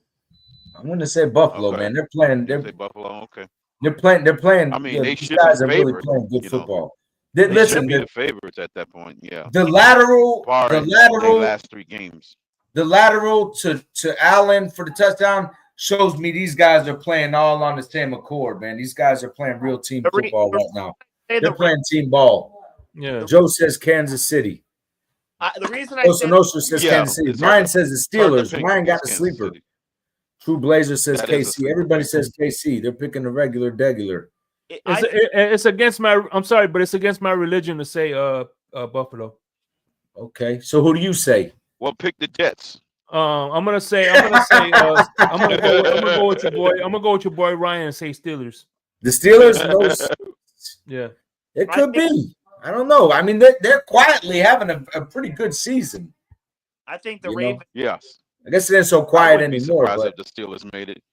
I'm going to say Buffalo, man. They're playing. Say Buffalo, okay. They're playing. I mean, these guys are really playing good football. They should be the favorites at that point, yeah. The lateral, last 3 games. The lateral to Allen for the touchdown shows me these guys are playing all on the same accord, man. These guys are playing real team football right now. They're playing team ball. Yeah. Joe says Kansas City. The reason Nostra says Kansas City. Ryan says the Steelers. Ryan got the sleeper. True Blazer says KC. Everybody says KC. They're picking the regular. It's against my. I'm sorry, but it's against my religion to say Buffalo. Okay, so who do you say? Well, pick the Jets. I'm gonna go with your boy. I'm gonna go with your boy Ryan and say Steelers. The Steelers? Yeah, it could be. I don't know. I mean, they're quietly having a pretty good season. I think the Ravens. Yes. I guess it ain't so quiet anymore. Surprised if the Steelers made it.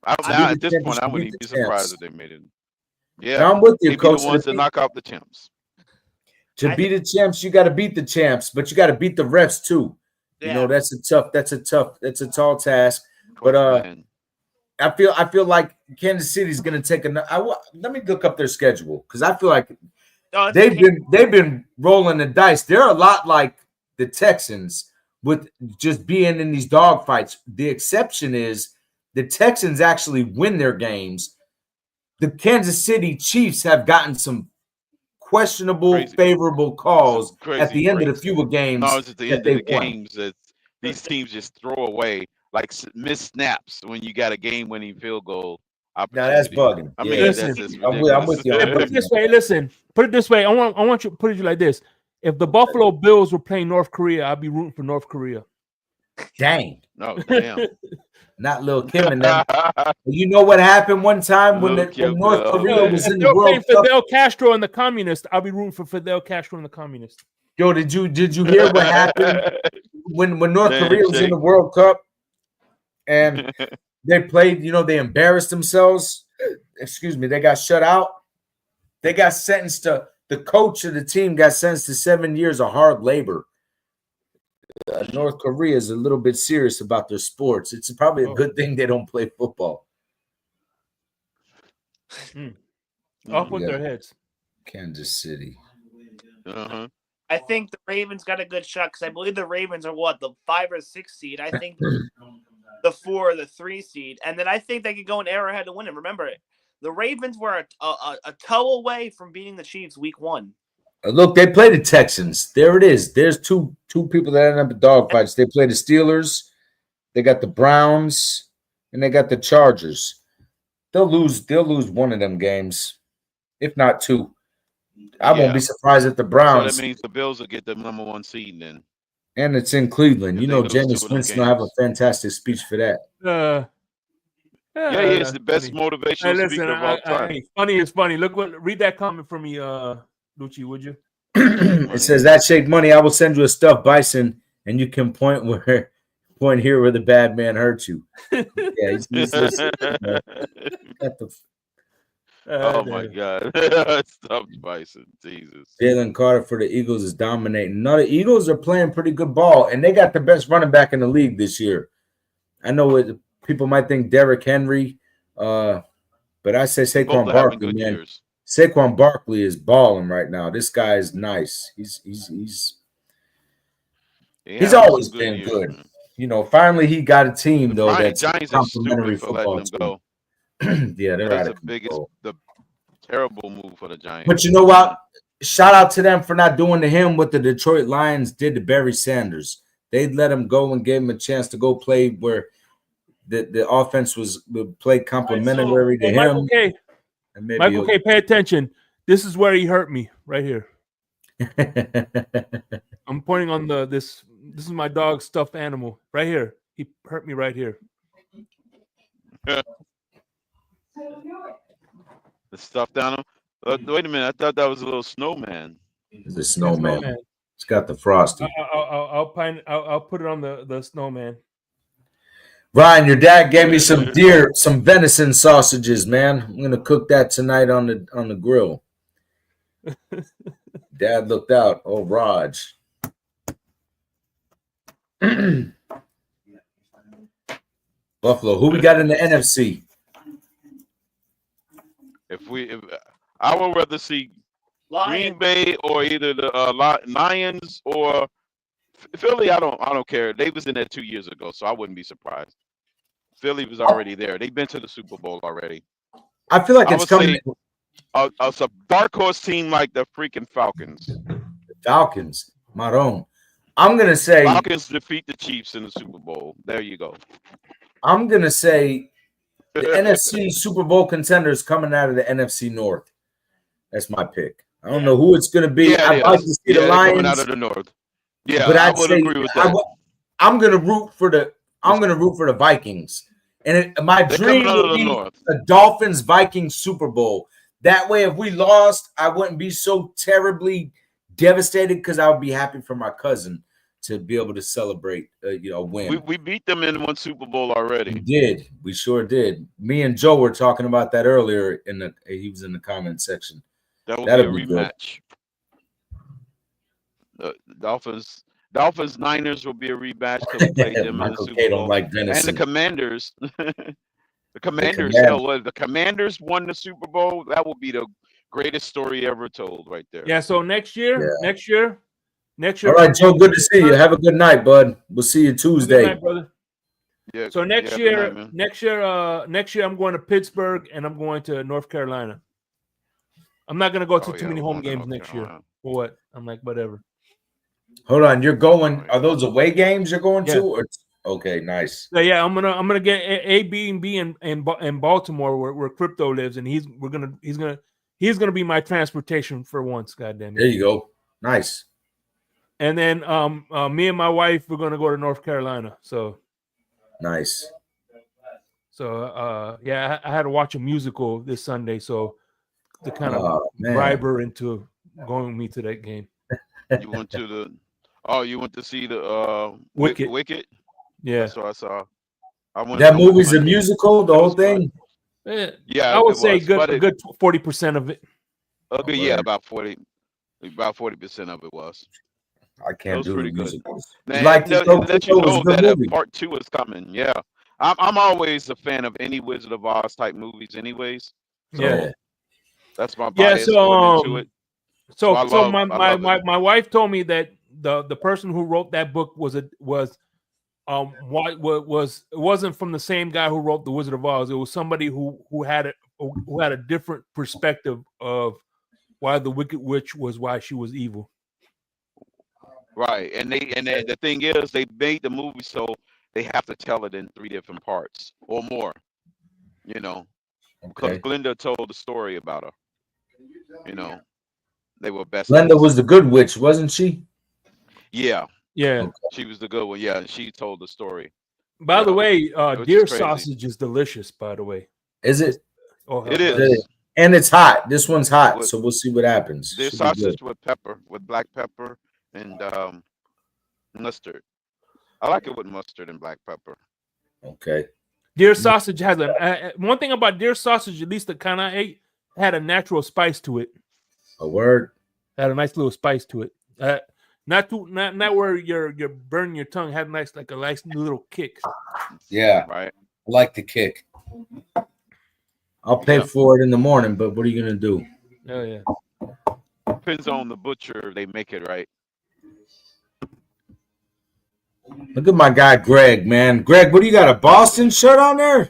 At this point, I wouldn't be surprised if they made it. Yeah, now I'm with you, Coach. The ones to knock out the champs. To beat the champs, you got to beat the champs, but you got to beat the refs too. Yeah. You know, that's a tall task. But I feel like Kansas City's going to take let me look up their schedule, because I feel like they've been rolling the dice. They're a lot like the Texans with just being in these dog fights. The exception is the Texans actually win their games. The Kansas City Chiefs have gotten some questionable, favorable calls at the end of the few games. No, it's at the end of the games that these teams just throw away, like missed snaps when you got a game-winning field goal. Now that's bugging. I mean, I'm with you. Put it this way. Listen, put it this way. I want you to put it like this. If the Buffalo Bills were playing North Korea, I'd be rooting for North Korea. Dang. No, damn. Not Lil Kim and them. You know what happened one time when North Korea was in the World Cup? Fidel Castro and the communists. I'll be rooting for Fidel Castro and the communists. Yo, did you hear what happened when North Korea was in the World Cup and they played? You know, they embarrassed themselves. Excuse me, they got shut out. They got sentenced to. The coach of the team got sentenced to 7 years of hard labor. North Korea is a little bit serious about their sports. It's probably a good thing they don't play football. Off with their heads. Kansas City. Uh-huh. I think the Ravens got a good shot because I believe the Ravens are the 5 or 6 seed. I think the 4 or the 3 seed, and then I think they could go an Arrowhead to win it. Remember it. The Ravens were a toe away from beating the Chiefs week 1. Look, they play the Texans. There it is. There's two people that end up in dogfights. They play the Steelers. They got the Browns, and they got the Chargers. They'll lose one of them games, if not 2. I won't be surprised if the Browns. So that means the Bills will get the number 1 seed then. And it's in Cleveland. You know, Jameis Winston will have a fantastic speech for that. It's the best motivational speaker of all time. Funny is funny. Read that comment for me, Lucci, would you? It says that shake money. I will send you a stuffed bison, and you can point here where the bad man hurt you. Yeah, oh my God, stuffed bison, Jesus. Jalen Carter for the Eagles is dominating. No, the Eagles are playing pretty good ball, and they got the best running back in the league this year. I know people might think Derrick Henry, but I say Saquon Barkley, man. Years. Saquon Barkley is balling right now. This guy is nice. He's always been good. Man. You know, finally he got a team though that's complimentary football team. Yeah, they're out of control. The terrible move for the Giants. But you know what? Shout out to them for not doing to him what the Detroit Lions did to Barry Sanders. They'd let him go and gave him a chance to go play where the offense would play complimentary to him. Michael K. And maybe Michael K, pay attention. This is where he hurt me, right here. I'm pointing on this. This is my dog's stuffed animal, right here. He hurt me right here. The stuffed animal. Wait a minute. I thought that was a little snowman. It's a snowman. It's got the frosty. I'll put it on the snowman. Ryan, your dad gave me some venison sausages, man. I'm gonna cook that tonight on the grill. Dad looked out. Oh, Raj. Buffalo. Who we got in the NFC? If I would rather see Green Bay or either the Lions or Philly. I don't care. They was in there 2 years ago, so I wouldn't be surprised. Philly was already there. They've been to the Super Bowl already. I feel like it's coming. A dark horse team like the freaking Falcons. Falcons, Maroon. I'm gonna say Falcons defeat the Chiefs in the Super Bowl. There you go. I'm gonna say the NFC Super Bowl contenders coming out of the NFC North. That's my pick. I don't know who it's gonna be. I'd like to see the Lions coming out of the North. Yeah, but I would agree with that. I'm gonna root for the Vikings. And my dream would be a Dolphins-Vikings Super Bowl. That way, if we lost, I wouldn't be so terribly devastated because I would be happy for my cousin to be able to celebrate a win. We beat them in one Super Bowl already. We did. We sure did. Me and Joe were talking about that earlier. He was in the comment section. That would be a rematch. The Dolphins Niners will be a rematch because we played them in the Super Bowl. Like and the Commanders. The Commanders won the Super Bowl. That will be the greatest story ever told right there. Yeah, so next year. All right, Joe, good to see you. Have a good night, bud. We'll see you Tuesday. Good night, brother. Yeah, so next year, I'm going to Pittsburgh and I'm going to North Carolina. I'm not going to go to too many home games next year. For what? I'm like, whatever. Hold on, you're going. Are those away games you're going to? Or okay, nice. Yeah, I'm gonna get A, B, and B in Baltimore where Crypto lives, and he's gonna be my transportation for once. Goddamn it. There you go. Nice. And then me and my wife we're gonna go to North Carolina. So nice. So I had to watch a musical this Sunday, so to kind of bribe her into going with me to that game. You went to you went to see the Wicked. Yeah, that's what I saw. That movie's a musical, the whole thing. Yeah, I would say a good 40% of it. Okay, yeah, about 40% of it was. I can't do pretty musicals. Good. Let you know that part 2 is coming. Yeah, I'm always a fan of any Wizard of Oz type movies, anyways. So that's my bias going into it. So my wife told me that the person who wrote that book it wasn't from the same guy who wrote The Wizard of Oz. It was somebody who had a different perspective of why the Wicked Witch was why she was evil. Right, and the thing is, they made the movie so they have to tell it in 3 different parts or more. Because Glinda told the story about her. They were best. Glinda was the good witch, wasn't she? Yeah. Yeah. She was the good one. Yeah, and she told the story. By the way, deer sausage is delicious, by the way. Is it? Oh, it is. And it's hot. This one's hot, so we'll see what happens. Deer sausage with black pepper, and mustard. I like it with mustard and black pepper. Okay. Deer sausage has one thing about deer sausage, at least the kind I ate, had a natural spice to it. A word. Had a nice little spice to it. Not where you're burning your tongue. Had a nice little kick. Yeah, right. I like the kick. I'll pay for it in the morning, but what are you gonna do? Oh yeah. Depends on the butcher. They make it right. Look at my guy Greg, man. Greg, what do you got? A Boston shirt on there?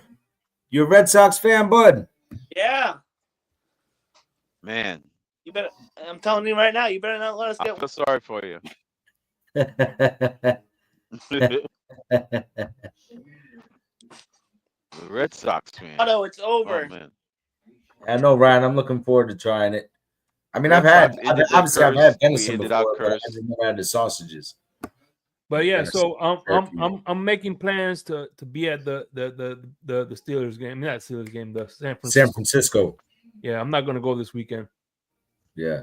You a Red Sox fan, bud? Yeah. Man. You better. I'm telling you right now. You better not let us get. I feel sorry for you. The Red Sox fan. Otto, it's over. Oh, man. I know, Ryan. I'm looking forward to trying it. I mean, Red I've Sox ended that obviously I've curse. had We venison ended our before, but I curse. just never had the sausages. But yeah, Venison, so turkey. I'm making plans to be at the Steelers game, not Steelers game, the San San Francisco. Francisco. Yeah, I'm not gonna go this weekend. Yeah.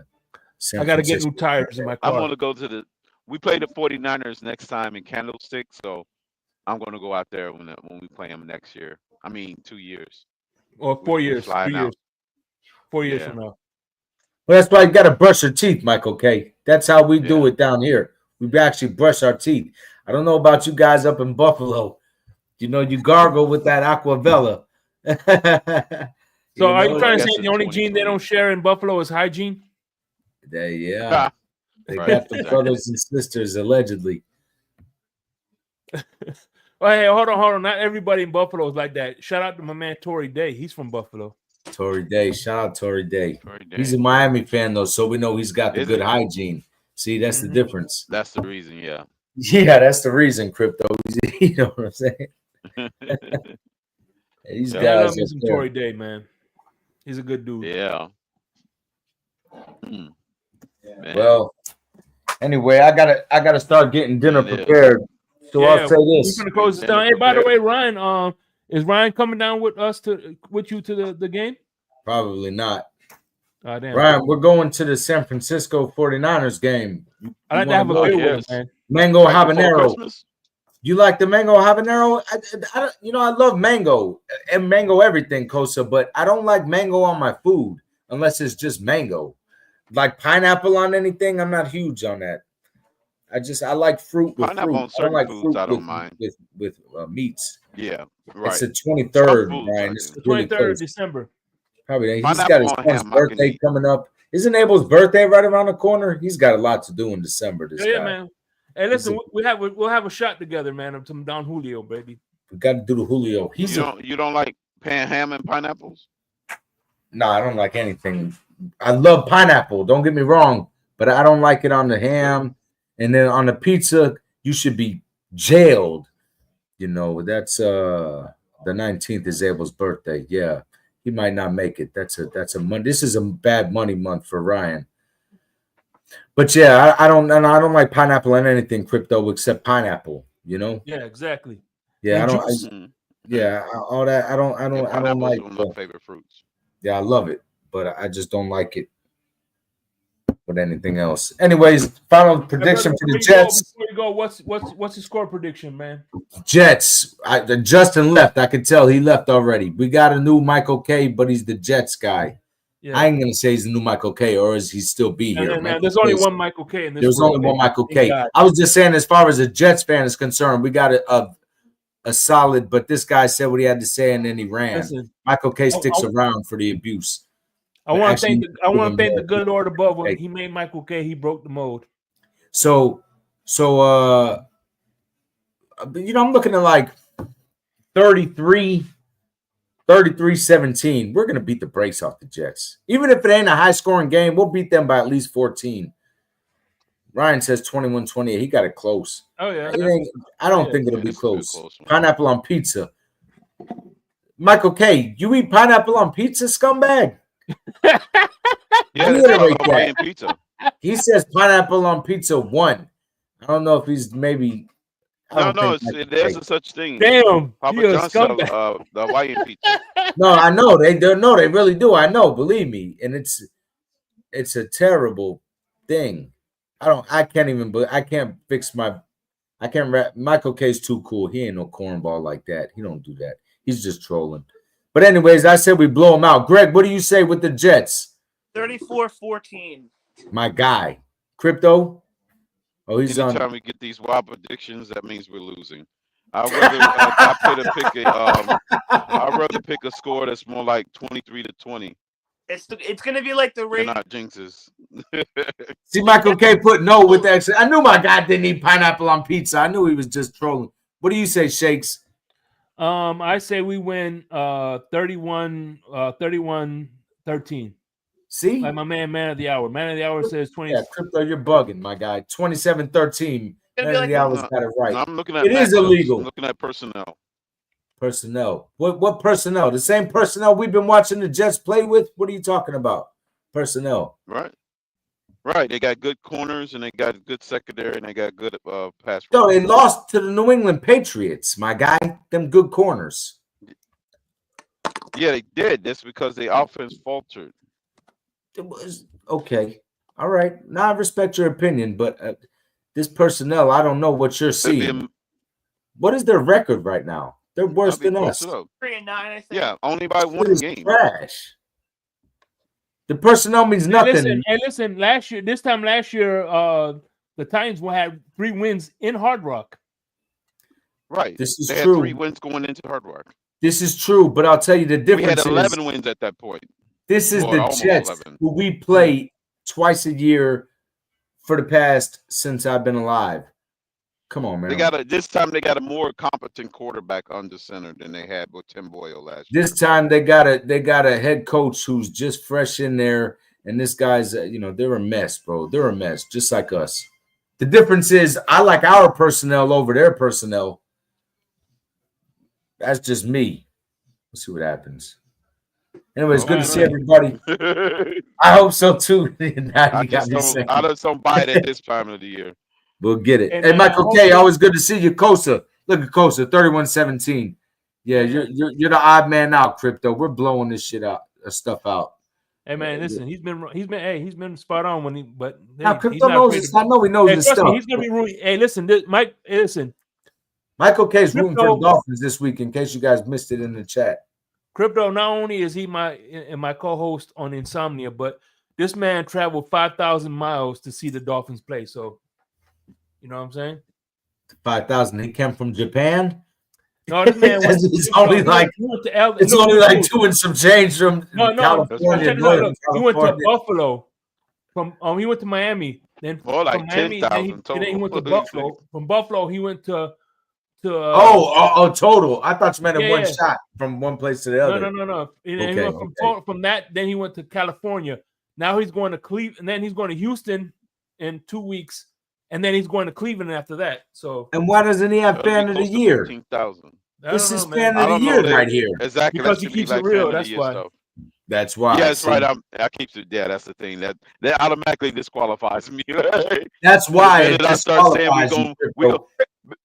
I got to get new tires in my I'm car. going to go to the. We play the 49ers next time in Candlestick, so I'm going to go out there when we play them next year. I mean, 2 years. Or 4 years, 3 flying years, out. 4 years Yeah. from now. Well, that's why you got to brush your teeth, Michael K. That's how we do Yeah. it down here. We actually brush our teeth. I don't know about you guys up in Buffalo. You know, you gargle with that Aquavella. So are you trying to That's say in the only gene they 2020. don't share in Buffalo is hygiene? Yeah. They Right, got the exactly. brothers and sisters, allegedly. Oh, hey, hold on. Not everybody in Buffalo is like that. Shout out to my man Tory Day. He's from Buffalo. Tory Day. Shout out Tory Day. Tory Day. He's a Miami fan, though, so we know he's got the Is good he? hygiene. See, that's the difference. That's the reason, yeah. Yeah, that's the reason, Crypto. You know what I'm saying? These I guys love me up some there. Tory Day, man. He's a good dude. Yeah. Man. Well, anyway, I gotta start getting dinner It is. prepared. So I'll say we're this. gonna close this down. Hey, by the way, Ryan, is Ryan coming down with you to the game? Probably not. Oh, damn. Ryan, we're going to the San Francisco 49ers game. I like to have a wanna beer go? with him, man. Mango Right before habanero. Christmas? You like the mango habanero? I don't, I love mango and mango everything, Kosa, but I don't like mango on my food unless it's just mango. Like pineapple on anything, I'm not huge on that. I like fruit with Pineapple fruit. on I don't certain like foods, fruit I don't mind. with meats. Yeah, right. It's the Some 23rd, foods Ryan. I It's do. The really 23rd of close. December. Probably. He's Pineapple got his on son's ham, I can birthday eat. coming up. Isn't Abel's birthday right around the corner? He's got a lot to do in December. This Yeah, guy. man. Hey, listen, we'll have a shot together, man, of some Don Julio, baby. We got to do the Julio. You don't like pan ham and pineapples? No, I don't like anything. I love pineapple. Don't get me wrong, but I don't like it on the ham. And then on the pizza, you should be jailed. You know, that's the 19th is Abel's birthday. Yeah, he might not make it. That's a month. This is a bad money month for Ryan. But yeah, I don't like pineapple on anything crypto except pineapple. You know? Yeah, exactly. Yeah, And I don't. juice. All that. I don't Pineapple's like. one of my favorite fruits. Yeah, I love it, but I just don't like it with anything else. Anyways, final prediction for the Jets. Before you go, what's the score prediction, man? Jets. Justin left. I could tell he left already. We got a new Michael K, but he's the Jets guy. Yeah. I ain't gonna say he's the new Michael K, or is he still be here? And there's only one Michael K in this. There's only one Michael K. I was just saying, as far as a Jets fan is concerned, we got a solid. But this guy said what he had to say, and then he ran. Listen, Michael K sticks around for the abuse. I want to thank the good Lord above. When he made Michael K, he broke the mold. So I'm looking at like 33-17. We're going to beat the brakes off the Jets. Even if it ain't a high-scoring game, we'll beat them by at least 14. Ryan says 21-28. He got it close. Oh, yeah. I don't think it'll be close. close Pineapple on pizza. Michael K., you eat pineapple on pizza, scumbag? Yeah, Reiterate that. Hawaiian pizza. He says pineapple on pizza 1. I don't know if he's maybe. There's a such thing. Damn, Papa you a John sells scumbag. the Hawaiian pizza. No, I know they really do. I know, believe me, and it's a terrible thing. I can't fix my. I can't rap. Michael K's too cool. He ain't no cornball like that. He don't do that. He's just trolling. But anyways, I said we blow him out. Greg, what do you say with the Jets? 34-14. My guy, Crypto. Oh, he's on. Anytime we get these wild predictions, that means we're losing. I'd rather pick a score that's more like 23-20. It's gonna be like the Raiders. Not jinxes. See, Michael K put no with that. I knew my guy didn't eat pineapple on pizza. I knew he was just trolling. What do you say, Shakes? I say we win 31-13. See? Like my man of the hour. Man of the hour says 20. Yeah, Crypto, you're bugging, my guy. 27-13. Man of the hour's got it right. No, I'm looking at it is illegal. I'm looking at personnel. Personnel. What personnel? The same personnel we've been watching the Jets play with? What are you talking about? Personnel. Right. Right. They got good corners and they got good secondary and they got good pass. No, rush. they lost to the New England Patriots, my guy. Them good corners. Yeah, they did. That's because the offense faltered. It was okay. All right. Now I respect your opinion, but this personnel, I don't know what you're seeing. What is their record right now? They're worse than us. 3-9, I think. Yeah, only by It one is game. trash. The personnel means nothing. Listen. This time last year, the Titans will have 3 wins in Hard Rock. Right. This is they true. Had 3 wins going into Hard Rock. This is true, but I'll tell you the difference. We had 11 wins at that point. This is the Jets 11. who we play twice a year for the past since I've been alive. Come on, man. This time they got a more competent quarterback under center than they had with Tim Boyle last year. This time they got a head coach who's just fresh in there, and this guy's they're a mess, bro. They're a mess, just like us. The difference is I like our personnel over their personnel. That's just me. Let's see what happens. Anyway, it's good to see everybody. I hope so too. I just don't buy it at this time of the year. We'll get it. Hey, Michael K, always good to see you. Kosa, look at Kosa, 31-17. Yeah, you're the odd man out, Crypto. We're blowing this stuff out. Hey man, listen, he's been spot on when now Crypto knows this. I know he knows this stuff. He's gonna be rooting. Hey, listen, Michael K is rooting for the Dolphins this week. In case you guys missed it in the chat. Crypto, not only is he my co-host on Insomnia, but this man traveled 5,000 miles to see the Dolphins play. So, you know what I'm saying? 5,000. He came from Japan. No, this man was. It's only like 2 and some change from California. He went to Buffalo. He went to Miami. Then more like from Miami, 10,000 total. Then he went to Buffalo. From Buffalo, he went to. Total. I thought you meant one shot from one place to the other. No. He went from that. Then he went to California. Now he's going to Cleveland, and then he's going to Houston in 2 weeks, and then he's going to Cleveland after that. So. And why doesn't he have fan of the year? 15,000. This is fan of the year right here. Exactly. Because he keeps it real. That's why. Stuff. That's why. Yeah, that's right. I keep it. Yeah, that's the thing. That automatically disqualifies me. That's why it I start saying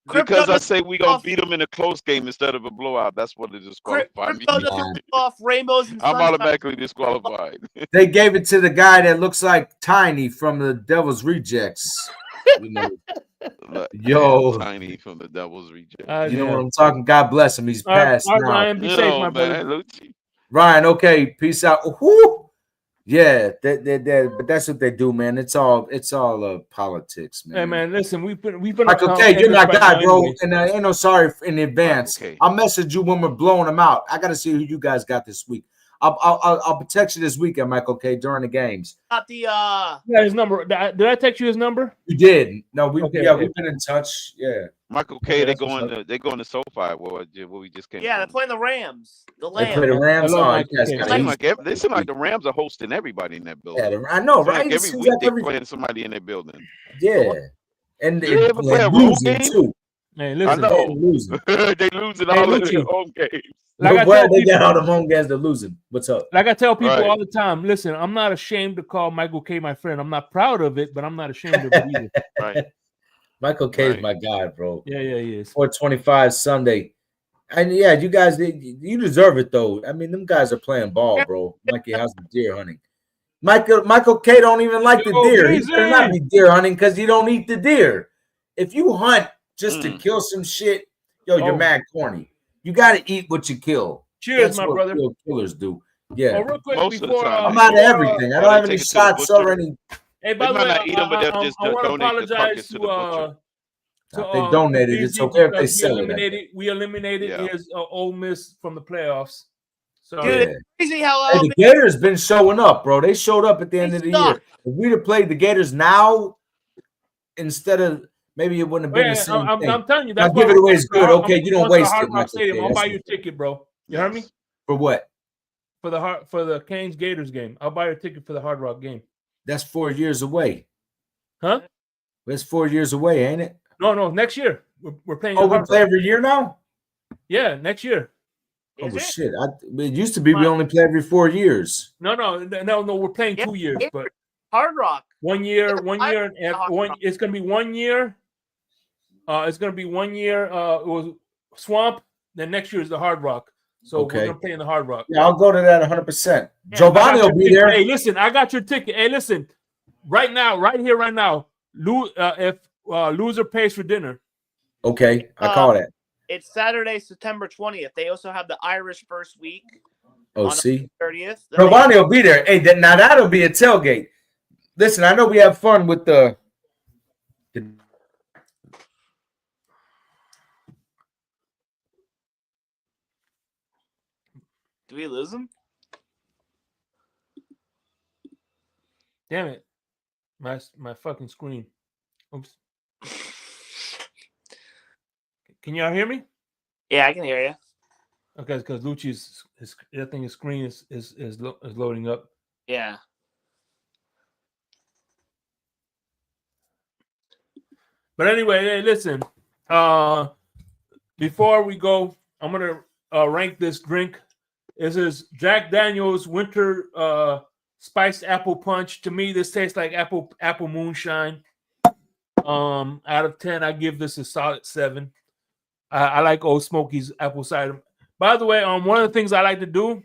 Crypto I say we gonna beat them in a close game instead of a blowout. That's what it disqualifies me. Off rainbows and I'm automatically disqualified. They gave it to the guy that looks like Tiny from the Devil's Rejects. Yo, Tiny from the Devil's Rejects. You know what I'm talking? God bless him. He's passed now. Ryan, be safe, my brother. Ryan, okay, peace out. Woo! Yeah, but that's what they do, man. It's all politics, man. Hey, man, listen, we've been Michael K, you're my guy, bro, and ain't no sorry in advance. Okay. I'll message you when we're blowing them out. I gotta see who you guys got this week. I'll text you this weekend, Michael K, during the games. Got the his number. Did I text you his number? You did. No, we've been in touch. Yeah. Michael K, they're going to SoFi. What we just came. Yeah, they're playing the Rams. They play the Rams. They seem like the Rams are hosting everybody in that building. Yeah, I know, right? Like every week they're playing somebody in their building. Yeah, and they ever play a road game too. Hey, listen, I know. They losing all of their home games. Like they got all the home games. They're losing. What's up? Like I tell people all the time, listen, I'm not ashamed to call Michael K my friend. I'm not proud of it, but I'm not ashamed of it either. Right. Michael K is my guy, bro. Yeah, he is. 425 Sunday. And yeah, you guys, you deserve it though. I mean, them guys are playing ball, bro. Mikey, how's the deer hunting? Michael K don't even like the deer. He better not be deer hunting because you don't eat the deer. If you hunt just to kill some shit, you're mad corny. You got to eat what you kill. Cheers, my brother. Killers do. Yeah. Real quick, before, I'm out of everything. I don't have any shots or any. Hey, by the way, not eat them, but they'll just donate the carcass to the butcher. They donated. It's okay if they sell it. We eliminated his Ole Miss from the playoffs. So yeah. Crazy how the Gators been showing up, bro. They showed up at the end of the year. If we'd have played the Gators now instead of. Maybe it wouldn't have been the same thing. I'm telling you, that's give it away is good. Okay, you don't waste it. I'll buy your ticket, bro. You heard me? For what? For the Canes Gators game. I'll buy your ticket for the Hard Rock game. That's 4 years away. Huh? That's 4 years away, ain't it? No, next year. We're playing. Oh, we play every year now? Yeah, next year. Is Oh it? shit! It used to be we Wow. only play every 4 years. No. We're playing Yeah, 2 years, yeah. but Hard Rock. 1 year, Hard Rock. It's gonna be 1 year. It's gonna be 1 year. It was Swamp. Then next year is the Hard Rock. So Okay. we're gonna play in the Hard Rock. Yeah, I'll go to that 100%. Yeah, Giovanni will be there. Hey, listen, I got your ticket. Hey, listen, right now, if loser pays for dinner. Okay, I call that. It's Saturday, September 20th. They also have the Irish first week. Oh, on see, 30th. Giovanni will be there. Hey, now that'll be a tailgate. Listen, I know we have fun with the. Do we lose them? Damn it, my fucking screen. Oops. Can y'all hear me? Yeah, I can hear you. Okay, because Lucci's I think his screen is loading up. Yeah. But anyway, hey, listen. Before we go, I'm gonna rank this drink. This is Jack Daniel's Winter Spiced Apple Punch. To me, this tastes like apple moonshine. Out of 10, I give this a solid 7. I like Old Smoky's apple cider. By the way, one of the things I like to do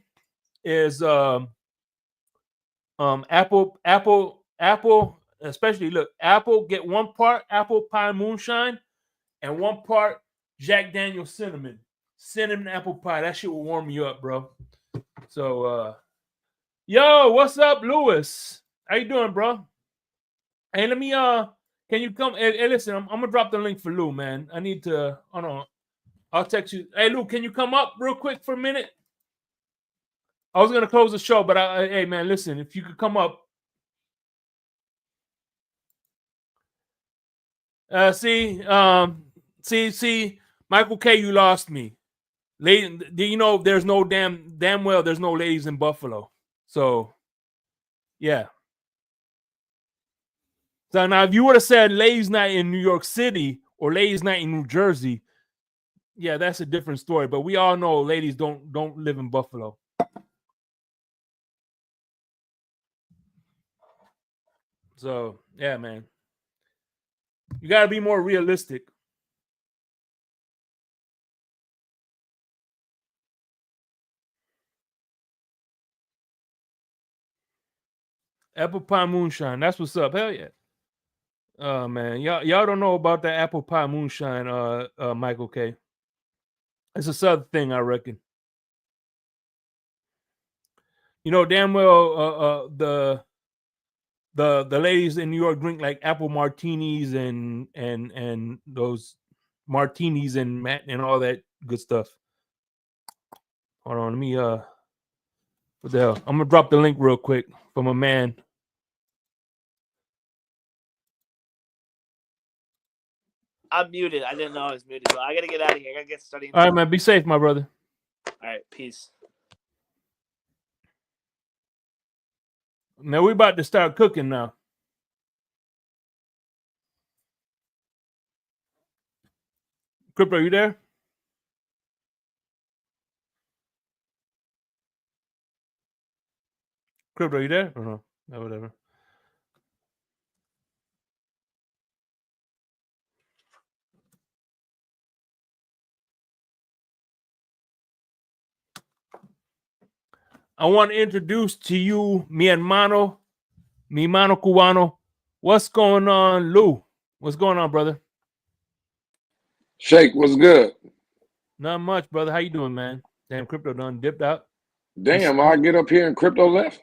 is apple, especially look, apple, get 1 part apple pie moonshine and 1 part Jack Daniel's cinnamon apple pie. That shit will warm you up, bro. So yo, what's up, Lewis? How you doing, bro? Hey, let me can you come? Hey, listen, I'm gonna drop the link for Lou, man. I need to hold on. I'll text you. Hey, Lou, can you come up real quick for a minute? I was gonna close the show, but hey, man, listen, if you could come up. See, Michael K, you lost me. Lady, you know there's no damn well there's no ladies in Buffalo. So, yeah. So now, if you would have said ladies' night in New York City or ladies' night in New Jersey, yeah, that's a different story. But we all know ladies don't live in Buffalo. So yeah, man, you got to be more realistic. Apple pie moonshine, that's what's up. Hell yeah. Oh man, y'all don't know about that apple pie moonshine, Michael K. It's a Southern thing, I reckon. You know damn well the ladies in New York drink like apple martinis and those martinis and all that good stuff. Hold on, let me what the hell? I'm gonna drop the link real quick for my man. I'm muted. I didn't know I was muted. So I gotta get out of here. I gotta get studying. All right, man. Be safe, my brother. All right, peace. Now we about to start cooking now. Crypto, you there? Crypto, you there? Or no? No, whatever. I want to introduce to you mi mano cubano. What's going on, Lou? What's going on, brother? Shake, what's good? Not much, brother. How you doing, man? Damn, Crypto done dipped out. Damn, I get up here and crypto left?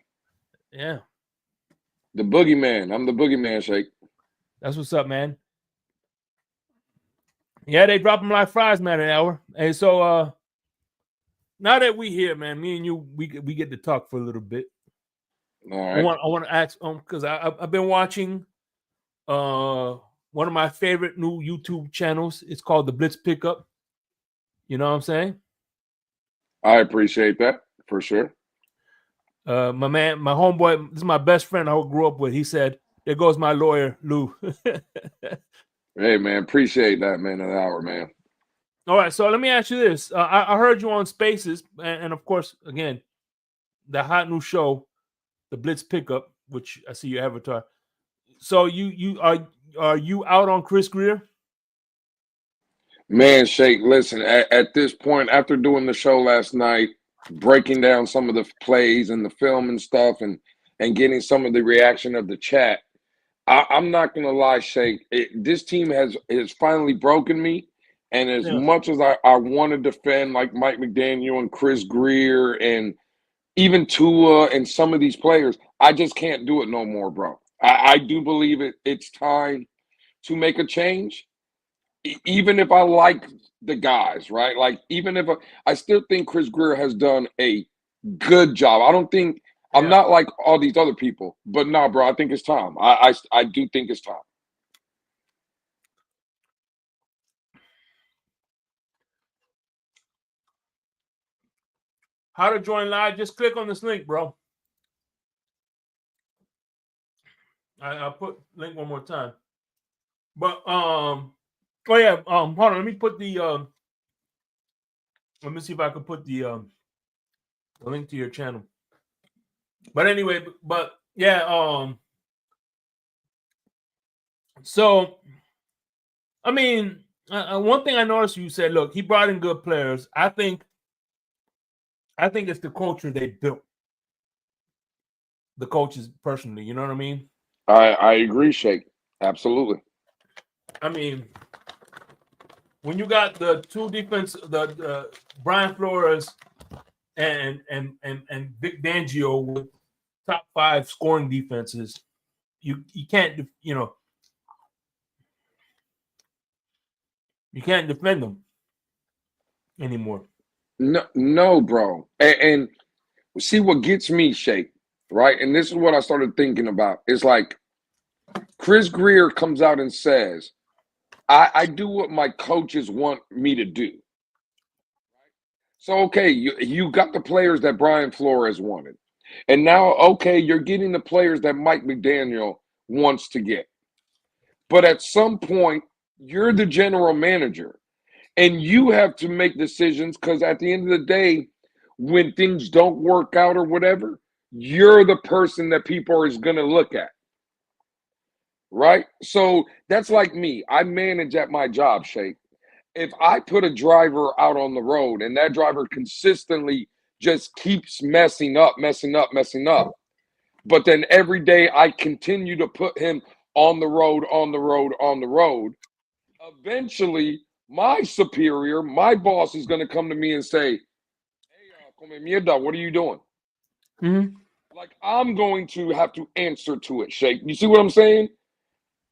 Yeah. The boogeyman. I'm the boogeyman, Shake. That's what's up, man. Yeah, they drop them like fries, man, an hour. And so now that we here, man, me and you, we get to talk for a little bit. All right. I want to ask because I've been watching one of my favorite new YouTube channels. It's called The Blitz Pickup. You know what I'm saying? I appreciate that for sure. My man, my homeboy, this is my best friend I grew up with. He said, "There goes my lawyer, Lou." Hey, man, appreciate that, man, an hour, man. All right, so let me ask you this. I heard you on Spaces, and of course, again, the hot new show, the Blitz Pickup, which I see your avatar. So you are you out on Chris Greer? Man, Shake, listen, at this point, after doing the show last night, breaking down some of the plays and the film and stuff and getting some of the reaction of the chat, I'm not gonna lie, Shake. This team has finally broken me. And as Yeah. much as I want to defend like Mike McDaniel and Chris Greer and even Tua and some of these players, I just can't do it no more, bro. I do believe it's time to make a change. Even if I like the guys, right? Like even if I still think Chris Greer has done a good job. I don't think I'm Yeah. not like all these other people, but nah, bro, I think it's time. I do think it's time. How to join live? Just click on this link, bro. I'll put link one more time. But oh yeah, hold on. Let me put the let me see if I can put the link to your channel. But anyway, but yeah, so I mean, one thing I noticed you said, look, he brought in good players. I think it's the culture they built. The coaches personally, you know what I mean? I agree, Shake. Absolutely. I mean, when you got the two defense, the Brian Flores and Vic Fangio with top 5 scoring defenses, you can't you can't defend them anymore. No, bro. And see what gets me, Shake, right? And this is what I started thinking about. It's like Chris Greer comes out and says, I do what my coaches want me to do. So, okay, you got the players that Brian Flores wanted. And now, okay, you're getting the players that Mike McDaniel wants to get. But at some point, you're the general manager and you have to make decisions because at the end of the day, when things don't work out or whatever, you're the person that people is going to look at. Right? So that's like me. I manage at my job, Shake. If I put a driver out on the road and that driver consistently just keeps messing up, but then every day I continue to put him on the road, eventually my superior, my boss is going to come to me and say, hey, come mierda, what are you doing? Mm-hmm. Like I'm going to have to answer to it, Shake. You see what I'm saying?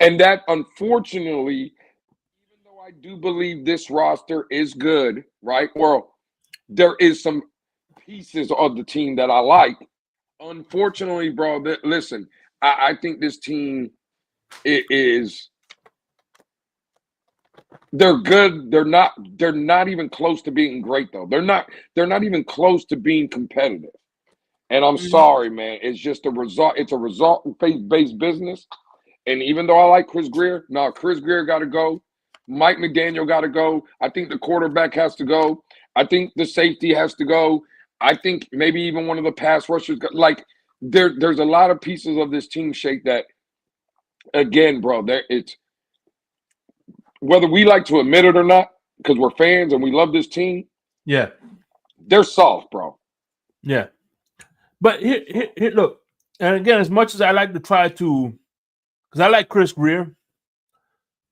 And that, unfortunately, even though I do believe this roster is good, right? Well, there is some pieces of the team that I like. Unfortunately, bro, listen, I think this team is they're good. They're not even close to being great though. They're not even close to being competitive. And I'm sorry, man. It's just a result. It's a result-based business. And even though I like Chris Greer, no, Chris Greer got to go. Mike McDaniel got to go. I think the quarterback has to go. I think the safety has to go. I think maybe even one of the pass rushers. There's a lot of pieces of this team, Shake, that, again, bro, it's whether we like to admit it or not, because we're fans and we love this team. Yeah, they're soft, bro. Yeah, but here, look, and again, as much as I like to try to, because I like Chris Greer,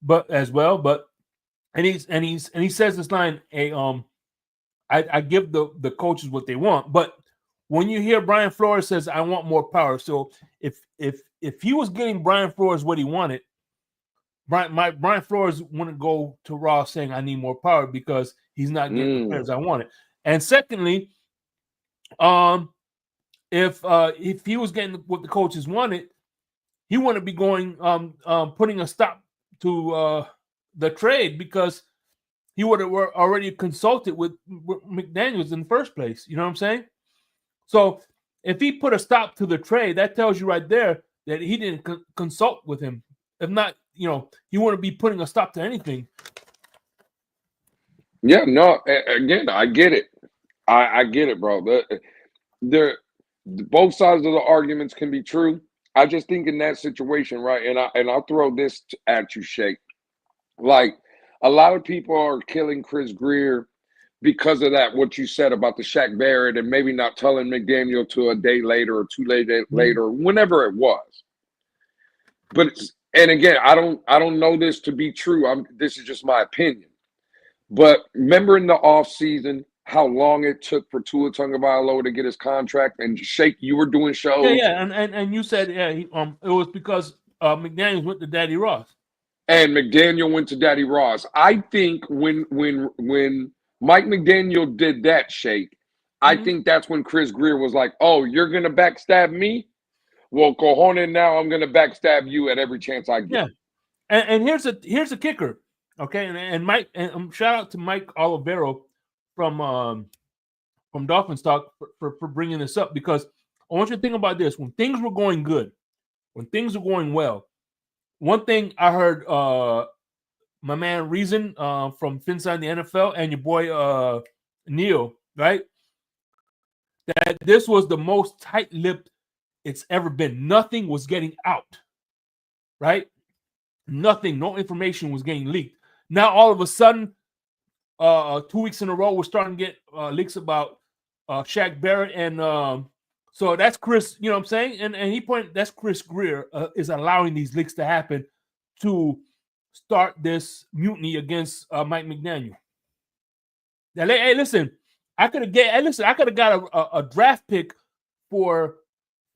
but as well, but he says this line, I give the coaches what they want, but when you hear Brian Flores says, I want more power. So if he was getting Brian Flores what he wanted, Brian Flores wouldn't go to Ross saying I need more power because he's not getting the players I wanted. And secondly, if he was getting what the coaches wanted, he wouldn't be going putting a stop to the trade because he would have already consulted with McDaniels in the first place. You know what I'm saying? So if he put a stop to the trade, that tells you right there that he didn't consult with him. If not, he wouldn't be putting a stop to anything. Yeah, no. Again, I get it. I get it, bro. Both sides of the arguments can be true. I just think in that situation, right? I'll throw this at you, Shake. Like a lot of people are killing Chris Greer because of that. What you said about the Shaq Barrett and maybe not telling McDaniel to a day later or 2 days later, whenever it was. But and again, I don't know this to be true. This is just my opinion. But remember in the offseason how long it took for Tua Tagovailoa to get his contract, and Shake, you were doing shows. Yeah, and you said it was because McDaniels went to Daddy Ross. And McDaniel went to Daddy Ross. I think when Mike McDaniel did that, Shake, I think that's when Chris Greer was like, "Oh, you're gonna backstab me? Well, cojones, now I'm gonna backstab you at every chance I get." Yeah, and here's a kicker, okay? And Mike, and shout out to Mike Olivero from Dolphins Talk for bringing this up, because I want you to think about this: when things were going good, when things were going well. One thing I heard my man Reason from Inside the NFL and your boy Neil, right? That this was the most tight-lipped it's ever been. Nothing was getting out, right? Nothing, no information was getting leaked. Now all of a sudden, 2 weeks in a row, we're starting to get leaks about Shaq Barrett, and so that's Chris. You know what I'm saying? And he pointed, that's Chris Greer is allowing these leaks to happen to start this mutiny against Mike McDaniel. Now, hey, listen, I could have got a draft pick for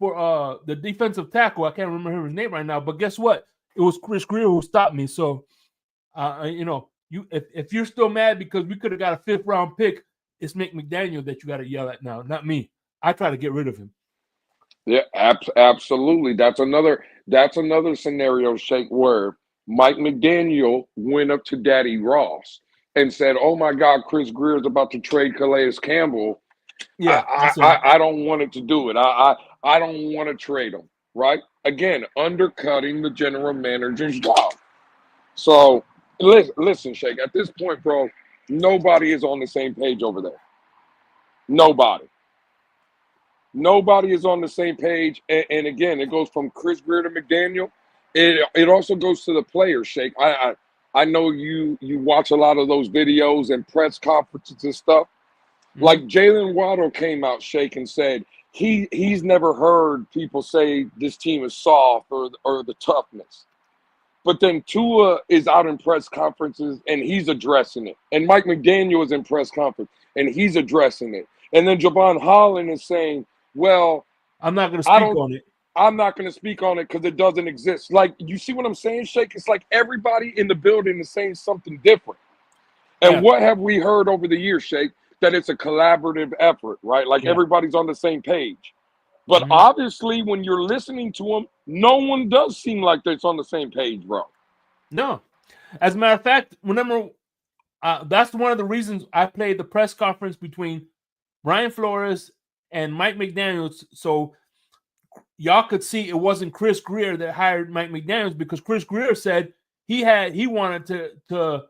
the defensive tackle. I can't remember his name right now, but guess what? It was Chris Greer who stopped me. So, if you're still mad because we could have got a 5th round pick, it's Mike McDaniel that you got to yell at now, not me. I try to get rid of him. Yeah, absolutely. That's another scenario, Shake, where Mike McDaniel went up to Daddy Ross and said, "Oh my God, Chris Greer is about to trade Calais Campbell. Yeah, I don't want it to do it. I don't want to trade him." Right? Again, undercutting the general manager's job. So listen, Shake. At this point, bro, nobody is on the same page over there. Nobody is on the same page. And again, it goes from Chris Greer to McDaniel. It also goes to the players, Shake. I know you watch a lot of those videos and press conferences and stuff. Mm-hmm. Like Jalen Waddle came out, Shake, and said he's never heard people say this team is soft or the toughness. But then Tua is out in press conferences and he's addressing it. And Mike McDaniel is in press conference and he's addressing it. And then Javon Holland is saying, well, I'm not going to speak on it. I'm not going to speak on it because it doesn't exist. Like, you see what I'm saying, Shake? It's like everybody in the building is saying something different. And what have we heard over the years, Shake? That it's a collaborative effort, right? Like everybody's on the same page. But obviously, when you're listening to them, no one does seem like they're on the same page, bro. No. As a matter of fact, remember, that's one of the reasons I played the press conference between Brian Flores and Mike McDaniels, so y'all could see it wasn't Chris Greer that hired Mike McDaniels, because Chris Greer said he wanted to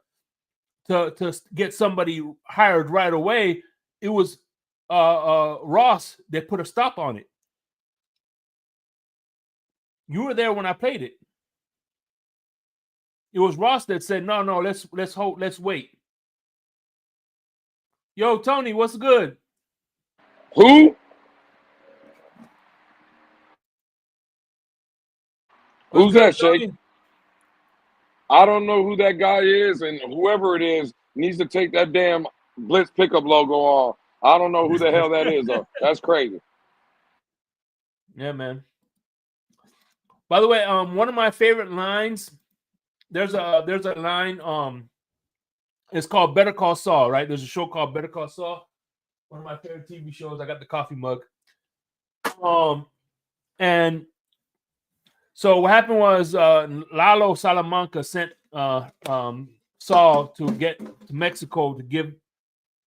get somebody hired right away. It was Ross that put a stop on it. You were there when I played it. It was Ross that said, no, let's hold, let's wait. Yo, Tony, what's good? Who? Who's that, Shake? I don't know who that guy is, and whoever it is needs to take that damn Blitz pickup logo off. I don't know who the hell that is, though. That's crazy. Yeah, man. By the way, one of my favorite lines, there's a line, it's called Better Call Saul, right? There's a show called Better Call Saul. One of my favorite TV shows. I got the coffee mug. And so what happened was Lalo Salamanca sent Saul to get to Mexico to give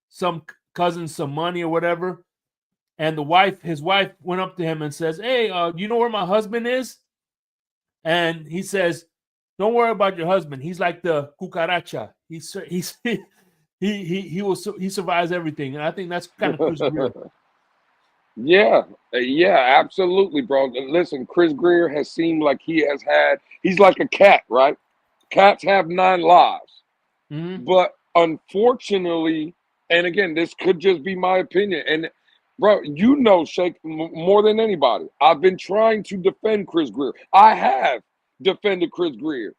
some cousin some money or whatever. And his wife went up to him and says, "Hey, do you know where my husband is?" And he says, "Don't worry about your husband. He's like the cucaracha. He's he survives everything, and I think that's kind of Chris Greer. Yeah, absolutely, bro. And listen, Chris Greer has seemed like he's like a cat, right? Cats have 9 lives. Mhm. But unfortunately, and again, this could just be my opinion. And bro, you know, Shake, more than anybody, I've been trying to defend Chris Greer. I have defended Chris Greer.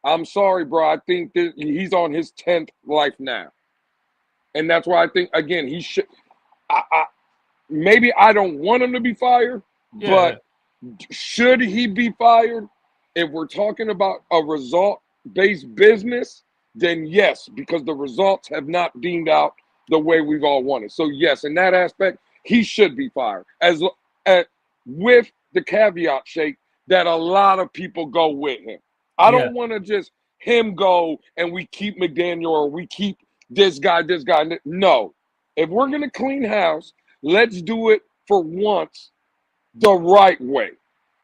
I'm sorry, bro. I think that he's on his 10th life now. And that's why I think, again, he should. Maybe I don't want him to be fired, Yeah. but should he be fired? If we're talking about a result-based business, then yes, because the results have not deemed out the way we've all wanted. So yes, in that aspect, he should be fired. As with the caveat, Shake, that a lot of people go with him. I don't want to just him go and we keep McDaniel or we keep this guy. No. If we're going to clean house, let's do it for once the right way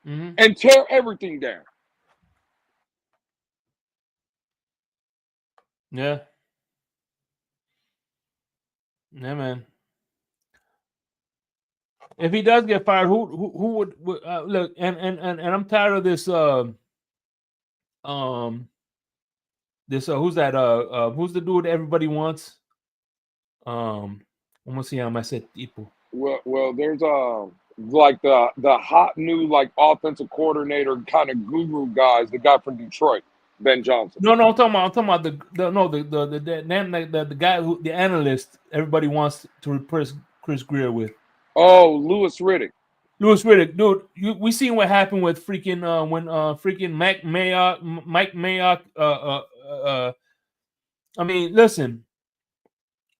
and tear everything down. Yeah. Yeah, man. If he does get fired, who would look? And I'm tired of this. Who's that? Who's the dude everybody wants? Vamos se llama ese tipo? Well, there's like the hot new like offensive coordinator kind of guru guys, the guy from Detroit, Ben Johnson. No, I'm talking about the guy who the analyst everybody wants to replace Chris Greer with. Oh, Louis Riddick. Louis Riddick, dude. We seen what happened with freaking when freaking Mike Mayock. I mean, listen.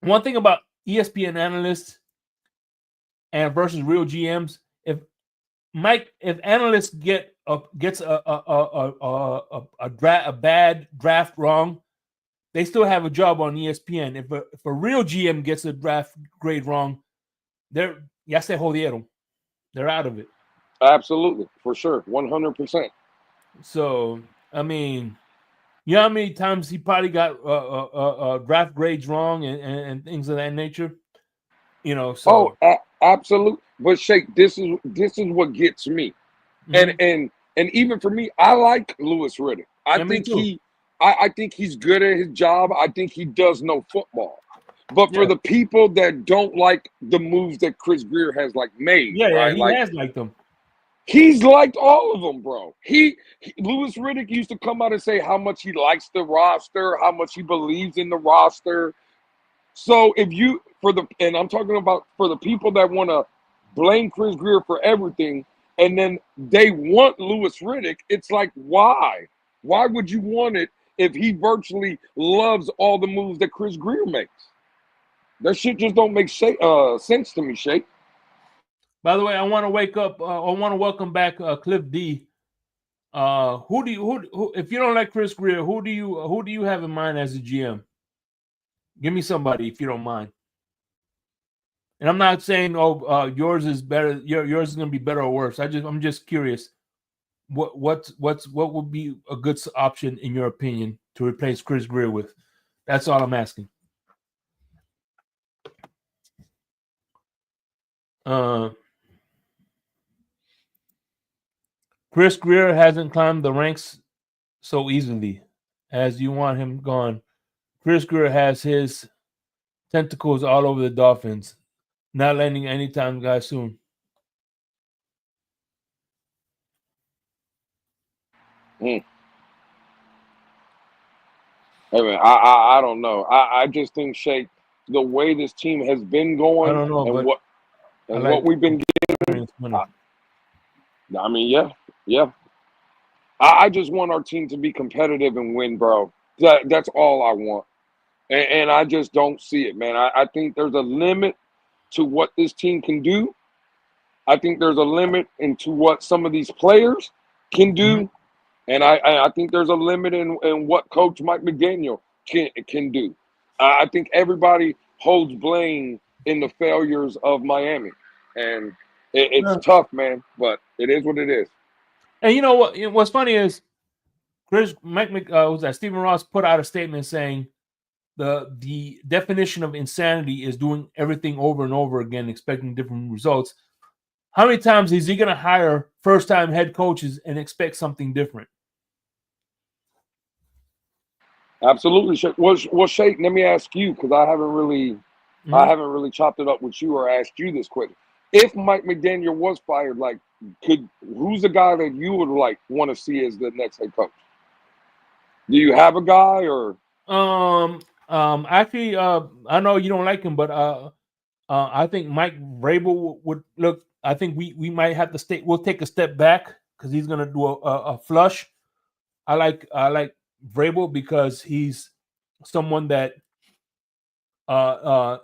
One thing about ESPN analysts and versus real GMs, if analysts gets a bad draft wrong, they still have a job on ESPN. If a real GM gets a draft grade wrong, ya se jodieron. They're out of it. Absolutely, for sure, 100%. So, I mean, you know how many times he probably got draft grades wrong and things of that nature. You know, so absolutely. But Shake, this is what gets me, and even for me, I like Louis Riddick. I think he's good at his job. I think he does know football. But for the people that don't like the moves that Chris Greer has made, he has liked them. He's liked all of them, bro. Louis Riddick used to come out and say how much he likes the roster, how much he believes in the roster. So and I'm talking about for the people that want to blame Chris Greer for everything, and then they want Louis Riddick, it's like, why? Why would you want it if he virtually loves all the moves that Chris Greer makes? That shit just don't make sense to me, Shake. By the way, I want to welcome back Cliff D. Who if you don't like Chris Greer, who do you have in mind as a GM? Give me somebody if you don't mind. And I'm not saying yours is better. Yours is going to be better or worse. I'm just curious. What would be a good option in your opinion to replace Chris Greer with? That's all I'm asking. Chris Greer hasn't climbed the ranks so easily as you want him gone. Chris Greer has his tentacles all over the Dolphins. Not landing anytime, guys, soon. Hey man, I don't know. I just think, Shake, the way this team has been going, I don't know, what we've been getting. I mean, yeah. I just want our team to be competitive and win, bro. That's all I want. And I just don't see it, man. I think there's a limit to what this team can do. I think there's a limit into what some of these players can do. And I think there's a limit in what Coach Mike McDaniel can do. I think everybody holds blame in the failures of Miami. And it's tough, man, but it is what it is. And you know what? What's funny is Stephen Ross put out a statement saying the definition of insanity is doing everything over and over again, expecting different results. How many times is he going to hire first-time head coaches and expect something different? Absolutely. Well, Shake, let me ask you, because I haven't really chopped it up with you or asked you this question. If Mike McDaniel was fired, like, who's the guy that you would like want to see as the next head coach? Do you have a guy or? Actually, I know you don't like him, but I think Mike Vrabel would look. I think we might have to stay. We'll take a step back because he's gonna do a flush. I like Vrabel because he's someone that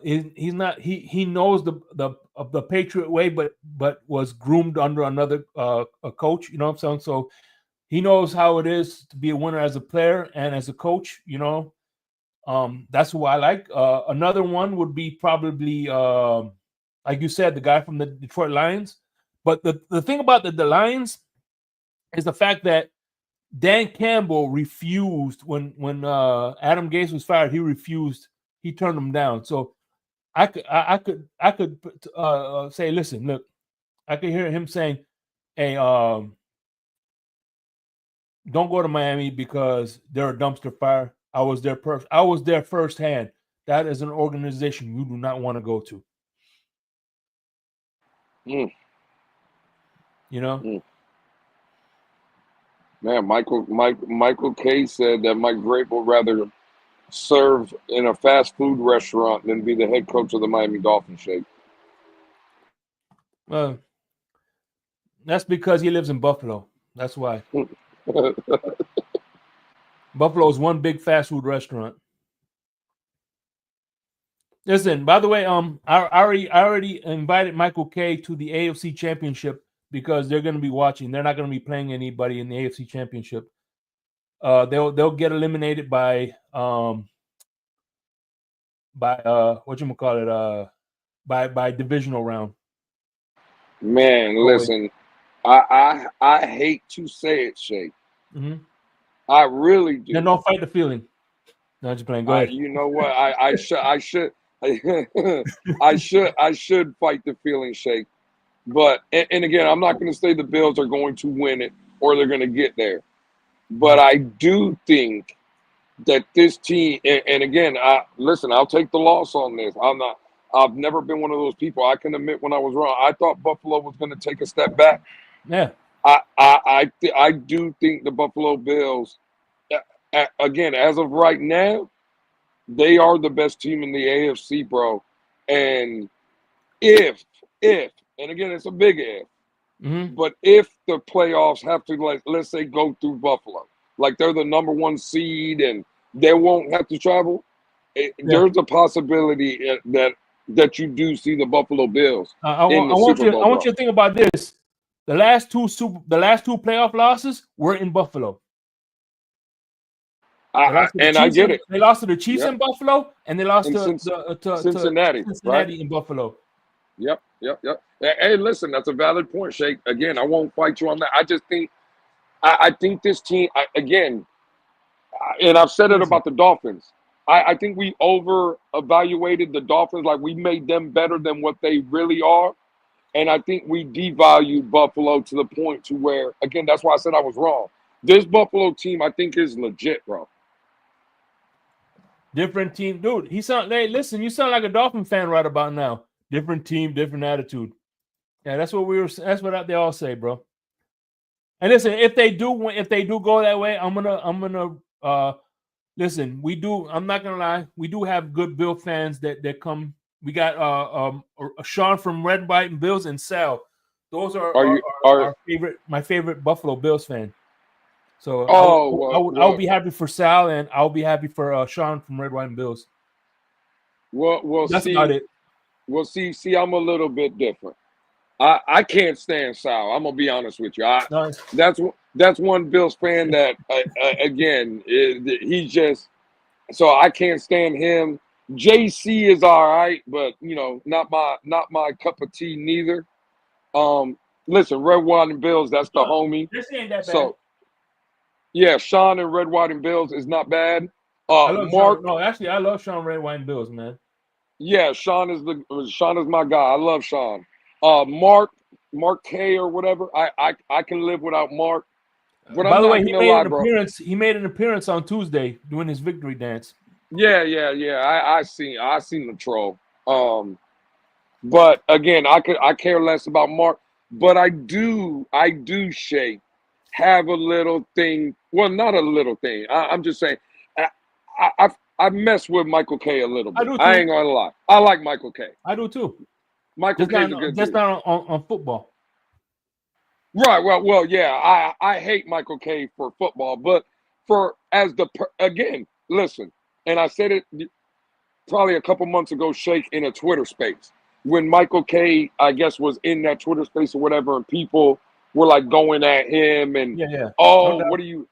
he's not he knows the Patriot way, but was groomed under another a coach. You know what I'm saying? So he knows how it is to be a winner as a player and as a coach. You know, that's who I like. Another one would be probably like you said, the guy from the Detroit Lions. But the thing about the Lions is the fact that Dan Campbell refused when Adam Gase was fired. He refused. He turned him down. So I could say, listen, look, I could hear him saying, "Hey, don't go to Miami because they're a dumpster fire. I was there firsthand. That is an organization you do not want to go to." You know. Man, Michael K said that Mike Vrabel would rather serve in a fast food restaurant than be the head coach of the Miami Dolphins. Shake. That's because he lives in Buffalo. That's why. Buffalo is one big fast food restaurant. Listen, by the way, I already invited Michael K to the AFC Championship because they're going to be watching. They're not going to be playing anybody in the AFC Championship. They'll get eliminated by by divisional round. Man, listen, I hate to say it, Shake. Mm-hmm. I really do. Then don't fight the feeling. No, just playing. Go ahead. You know what? I should I should fight the feeling, Shake. But and again, I'm not going to say the Bills are going to win it or they're going to get there. But I do think that this team, and again, I'll take the loss on this. I've never been one of those people. I can admit when I was wrong. I thought Buffalo was going to take a step back. Yeah. I do think the Buffalo Bills, again, as of right now, they are the best team in the AFC, bro. And if, and again, it's a big if, but if the playoffs have to, like, let's say, go through Buffalo, like they're the number one seed and they won't have to travel, there's a possibility that you do see the Buffalo Bills. I want you to think about this. The last two playoff losses were in Buffalo. I get it. They lost to the Chiefs in Buffalo, and they lost to Cincinnati right? in Buffalo. Yep. Hey, listen, that's a valid point, Shake. Again, I won't fight you on that. I just think, I think this team, again, and I've said it about the Dolphins. I think we over-evaluated the Dolphins, like we made them better than what they really are. And I think we devalued Buffalo to the point to where, again, that's why I said I was wrong. This Buffalo team, I think, is legit, bro. Different team, dude. Listen, you sound like a Dolphin fan right about now. Different team, different attitude. Yeah, that's what they all say, bro. And listen, if they do go that way, I'm gonna listen. I'm not gonna lie. We do have good Bill fans that come. We got Sean from Red, White, and Bills, and Sal. Those are my favorite Buffalo Bills fan. So I'll be happy for Sal, and I'll be happy for Sean from Red, White, and Bills. Well, that's about it. Well, see, I'm a little bit different. I can't stand Sal. I'm gonna be honest with you. That's one Bills fan that again he's just, so I can't stand him. JC is all right, but not my cup of tea neither. Listen, Red, White, and Bills, that's the homie. This ain't that bad. So yeah, Sean and Red, White, and Bills is not bad. I love Mark. Sean. No, actually, I love Sean Red, White, and Bills, man. Yeah, Sean is my guy. I love Sean. Mark K or whatever. I can live without Mark. But By I'm the way, not he gonna made lie, an bro. appearance. He made an appearance on Tuesday doing his victory dance. Yeah. I seen the troll. But again, I care less about Mark. But I do Shay, have a little thing. Well, not a little thing. I'm just saying. I mess with Michael K a little I bit. do I too. ain't gonna lie. I like Michael K. I do too. Michael K's a good Just dude. not on football. Right. Well, yeah. I hate Michael K for football, but again, listen, and I said it probably a couple months ago, Shake, in a Twitter space when Michael K, I guess, was in that Twitter space or whatever, and people were like going at him and Yeah. No oh, doubt. what are you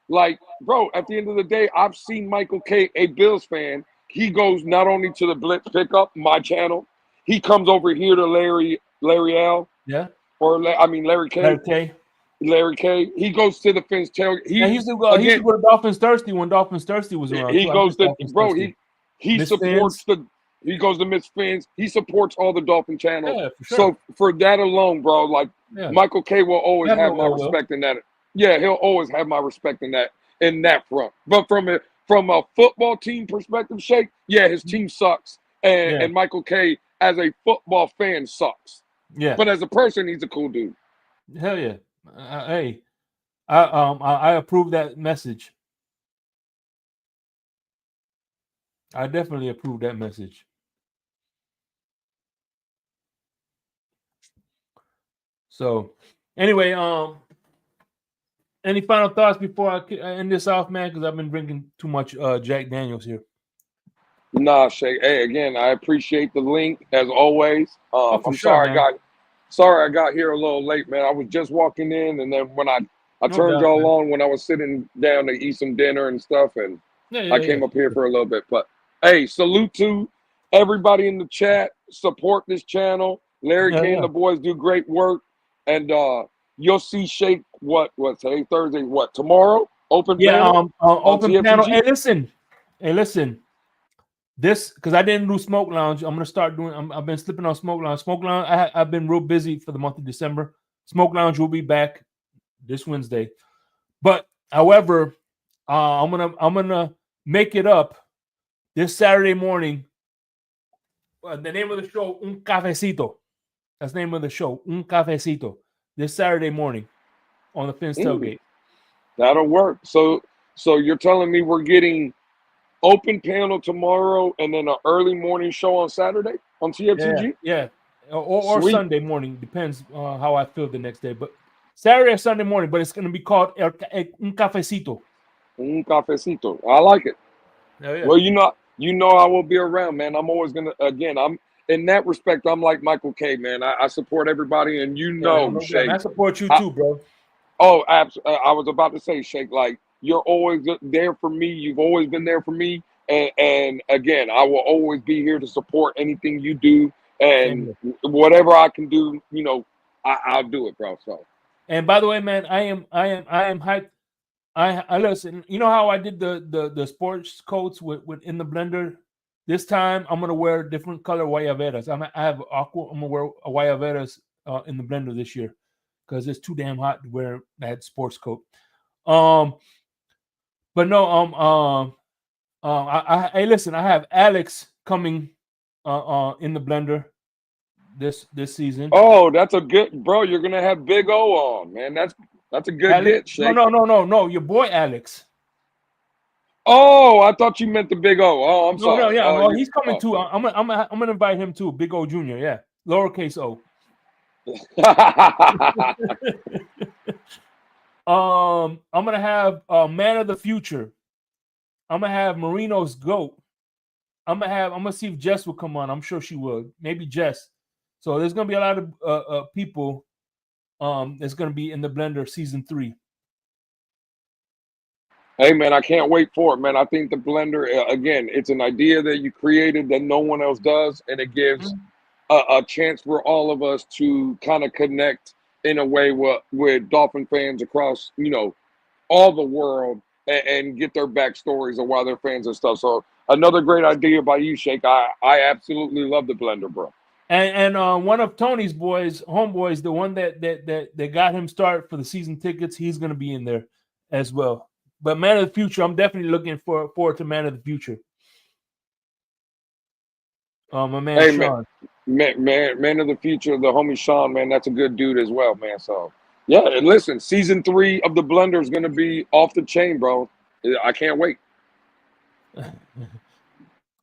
like, bro? At the end of the day, I've seen Michael K, a Bills fan. He goes not only to the Blitz pickup, my channel, he comes over here to Larry L. Yeah. Larry K. Okay. Larry K. He goes to the Fins tailgate. Yeah, he used to go to Dolphins Thirsty when Dolphins Thirsty was around He too. I goes miss to Dolphins bro. Thirsty. He Miss supports Fins. he goes to Miss Fins. He supports all the Dolphin channels. Yeah, for sure. So for that alone, bro, like Yeah. Michael K will always Have have no my ill will. respect in that. Yeah, he'll always have my respect in that front. But from a football team perspective, Shake, yeah, his team sucks, and Michael K as a football fan sucks. Yeah. But as a person, he's a cool dude. Hell yeah. Hey, I approve that message. I definitely approve that message. So, anyway, any final thoughts before I end this off, man? Because I've been drinking too much Jack Daniels here. Nah, Shay. Hey, again, I appreciate the link as always. I'm sure, sorry I got here a little late, man. I was just walking in, and then when I turned doubt, y'all man. on when I was sitting down to eat some dinner and stuff, and I came up here for a little bit. But hey, salute to everybody in the chat. Support this channel. Larry K and the boys do great work, and you'll see Shake what today, Thursday, what tomorrow? Open panel. Open panel. Hey, listen. This because I didn't do Smoke Lounge. I'm gonna start doing. I've been slipping on Smoke Lounge. Smoke Lounge. I've been real busy for the month of December. Smoke Lounge will be back this Wednesday, but however, I'm gonna make it up this Saturday morning. The name of the show, Un Cafecito. That's the name of the show, Un Cafecito. This Saturday morning on the Fins tailgate. That'll work. So you're telling me we're getting open panel tomorrow and then an early morning show on Saturday on TFTG? Yeah. Or Sunday morning. Depends how I feel the next day. But Saturday or Sunday morning. But it's going to be called Un Cafecito. Un Cafecito. I like it. Yeah. Well, you know I will be around, man. I'm always going to, again, I'm in that respect, I'm like Michael K, man. I support everybody, and Shake. I support you too, bro. Oh, absolutely. I was about to say, Shake, like, you're always there for me. You've always been there for me. And again, I will always be here to support anything you do. And whatever I can do, I'll do it, bro. So. And by the way, man, I am hyped. I listen. You know how I did the sports coats with in the blender? This time I'm gonna wear different color guayaberas. I have aqua. I'm gonna wear a guayaberas in the blender this year because it's too damn hot to wear that sports coat. But no, hey, listen, I have Alex coming in the blender this season. Oh, that's a good, bro. You're gonna have Big O on, man. That's a good get, Shake. No, your boy Alex. Oh, I thought you meant the Big O. Oh, I'm sorry. No, yeah, well, he's coming too. I'm gonna invite him too. Big O Jr. Yeah, lowercase O. I'm gonna have Man of the Future. I'm gonna have Marino's Goat. I'm gonna see if Jess will come on. I'm sure she will. Maybe Jess. So there's gonna be a lot of people. That's gonna be in the blender season 3. Hey man, I can't wait for it, man. I think the blender, again, it's an idea that you created that no one else does, and it gives a chance for all of us to kind of connect in a way with Dolphin fans across, all the world, and get their backstories of why they're fans and stuff. So another great idea by you, Shake. I absolutely love the blender, bro. And one of Tony's homeboys, the one that got him started for the season tickets, he's gonna be in there as well. But Man of the Future, I'm definitely looking forward to Man of the Future. My man, Hey, Sean. Man of the Future, the homie Sean, man, that's a good dude as well, man. So yeah, and listen, season 3 of the blender is gonna be off the chain, bro. I can't wait.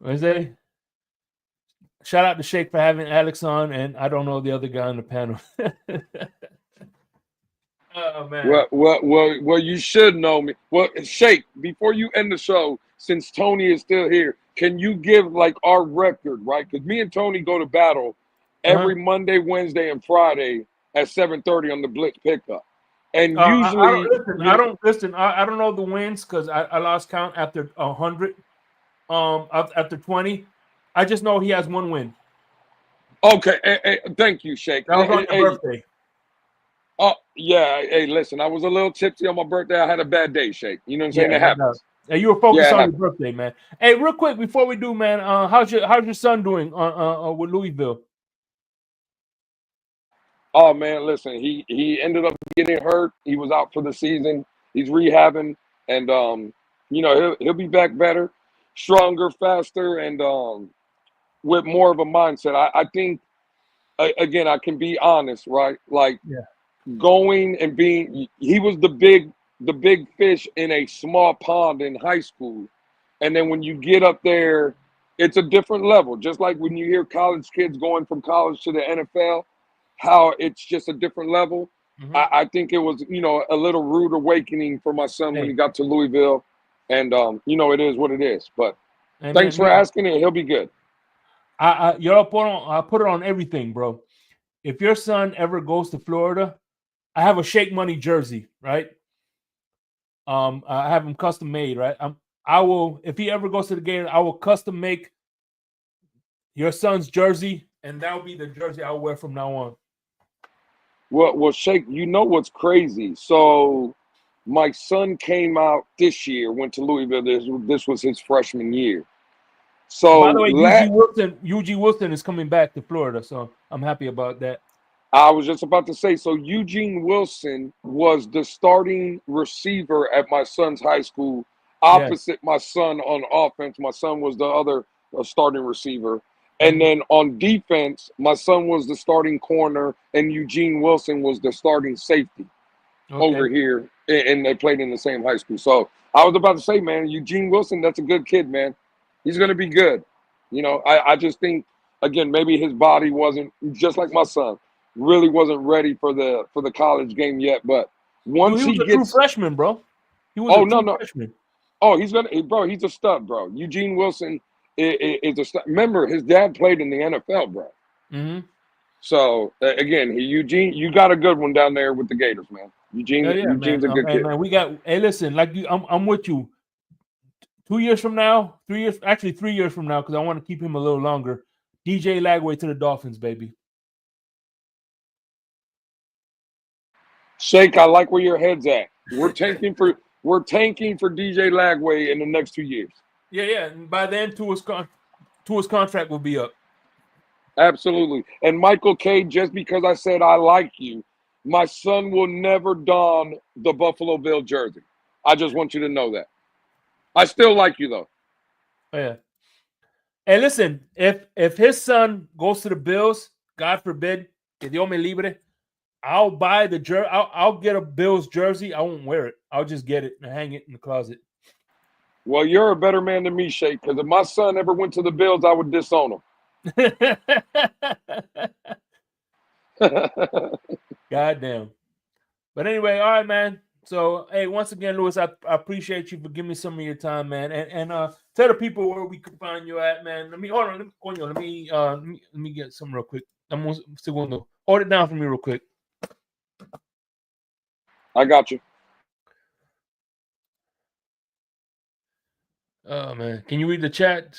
Wednesday. Shout out to Shake for having Alex on, and I don't know the other guy on the panel. Oh man. Well, you should know me. Well, Shake, before you end the show, since Tony is still here, can you give like our record, right? Because me and Tony go to battle every Monday, Wednesday, and Friday at 7:30 on the Blitz pickup. And usually, I don't know the wins because I lost count after 100. After 20, I just know he has one win. Okay, thank you, Shake. That was on your birthday. Oh yeah, hey, listen, I was a little tipsy on my birthday. I had a bad day, Shake. You know what I'm saying? It happens. Yeah, you were focused on happens. your birthday, man. Hey, real quick before we do, man, how's your son doing with Louisville? Oh man, listen, he ended up getting hurt. He was out for the season. He's rehabbing, and he'll be back better, stronger, faster, and with more of a mindset. I think again, I can be honest, right? Like going and being, he was the big fish in a small pond in high school, and then when you get up there, it's a different level. Just like when you hear college kids going from college to the NFL, how it's just a different level. Mm-hmm. I think it was, a little rude awakening for my son when he got to Louisville, and it is what it is. But thanks for asking, and he'll be good. I put it on everything, bro. If your son ever goes to Florida, I have a Shake Money jersey, right? I have him custom made, right? I will, if he ever goes to the game, I will custom make your son's jersey, and that will be the jersey I'll wear from now on. Well, Shake, you know what's crazy? So my son came out this year, went to Louisville. This was his freshman year. So by the way, Eugene Wilson is coming back to Florida, so I'm happy about that. I was just about to say, so Eugene Wilson was the starting receiver at my son's high school, opposite my son on offense. My son was the other starting receiver. And then on defense, my son was the starting corner, and Eugene Wilson was the starting safety over here. And they played in the same high school. So I was about to say, man, Eugene Wilson, that's a good kid, man. He's going to be good. I just think, again, maybe his body wasn't, just like my son, really wasn't ready for the college game yet. But once he was a true freshman, bro. He was freshman. Oh, he's a stud, bro. Eugene Wilson is a stud. Remember, his dad played in the NFL, bro. Mm-hmm. So again, Eugene, you got a good one down there with the Gators, man. Eugene's a good kid. Man, we got. Hey, listen, like I'm with you. 3 years from now, actually 3 years from now, because I want to keep him a little longer. DJ Lagway to the Dolphins, baby. Shake, I like where your head's at. We're tanking for DJ Lagway in the next 2 years. Yeah. And by then, Tua's contract will be up. Absolutely. And Michael K, just because I said I like you, my son will never don the Buffalo Bill jersey. I just want you to know that. I still like you, though. Oh, yeah. And listen, if his son goes to the Bills, God forbid, que Dios me libre, I'll buy the jersey. I'll get a Bills jersey. I won't wear it. I'll just get it and hang it in the closet. Well, you're a better man than me, Shake, because if my son ever went to the Bills, I would disown him. Goddamn. But anyway, all right, man. So, hey, once again, Louis, I appreciate you for giving me some of your time, man. And tell the people where we can find you at, man. Let me get some real quick. I'm still going to hold it down for me real quick. I got you. Oh, man. Can you read the chat?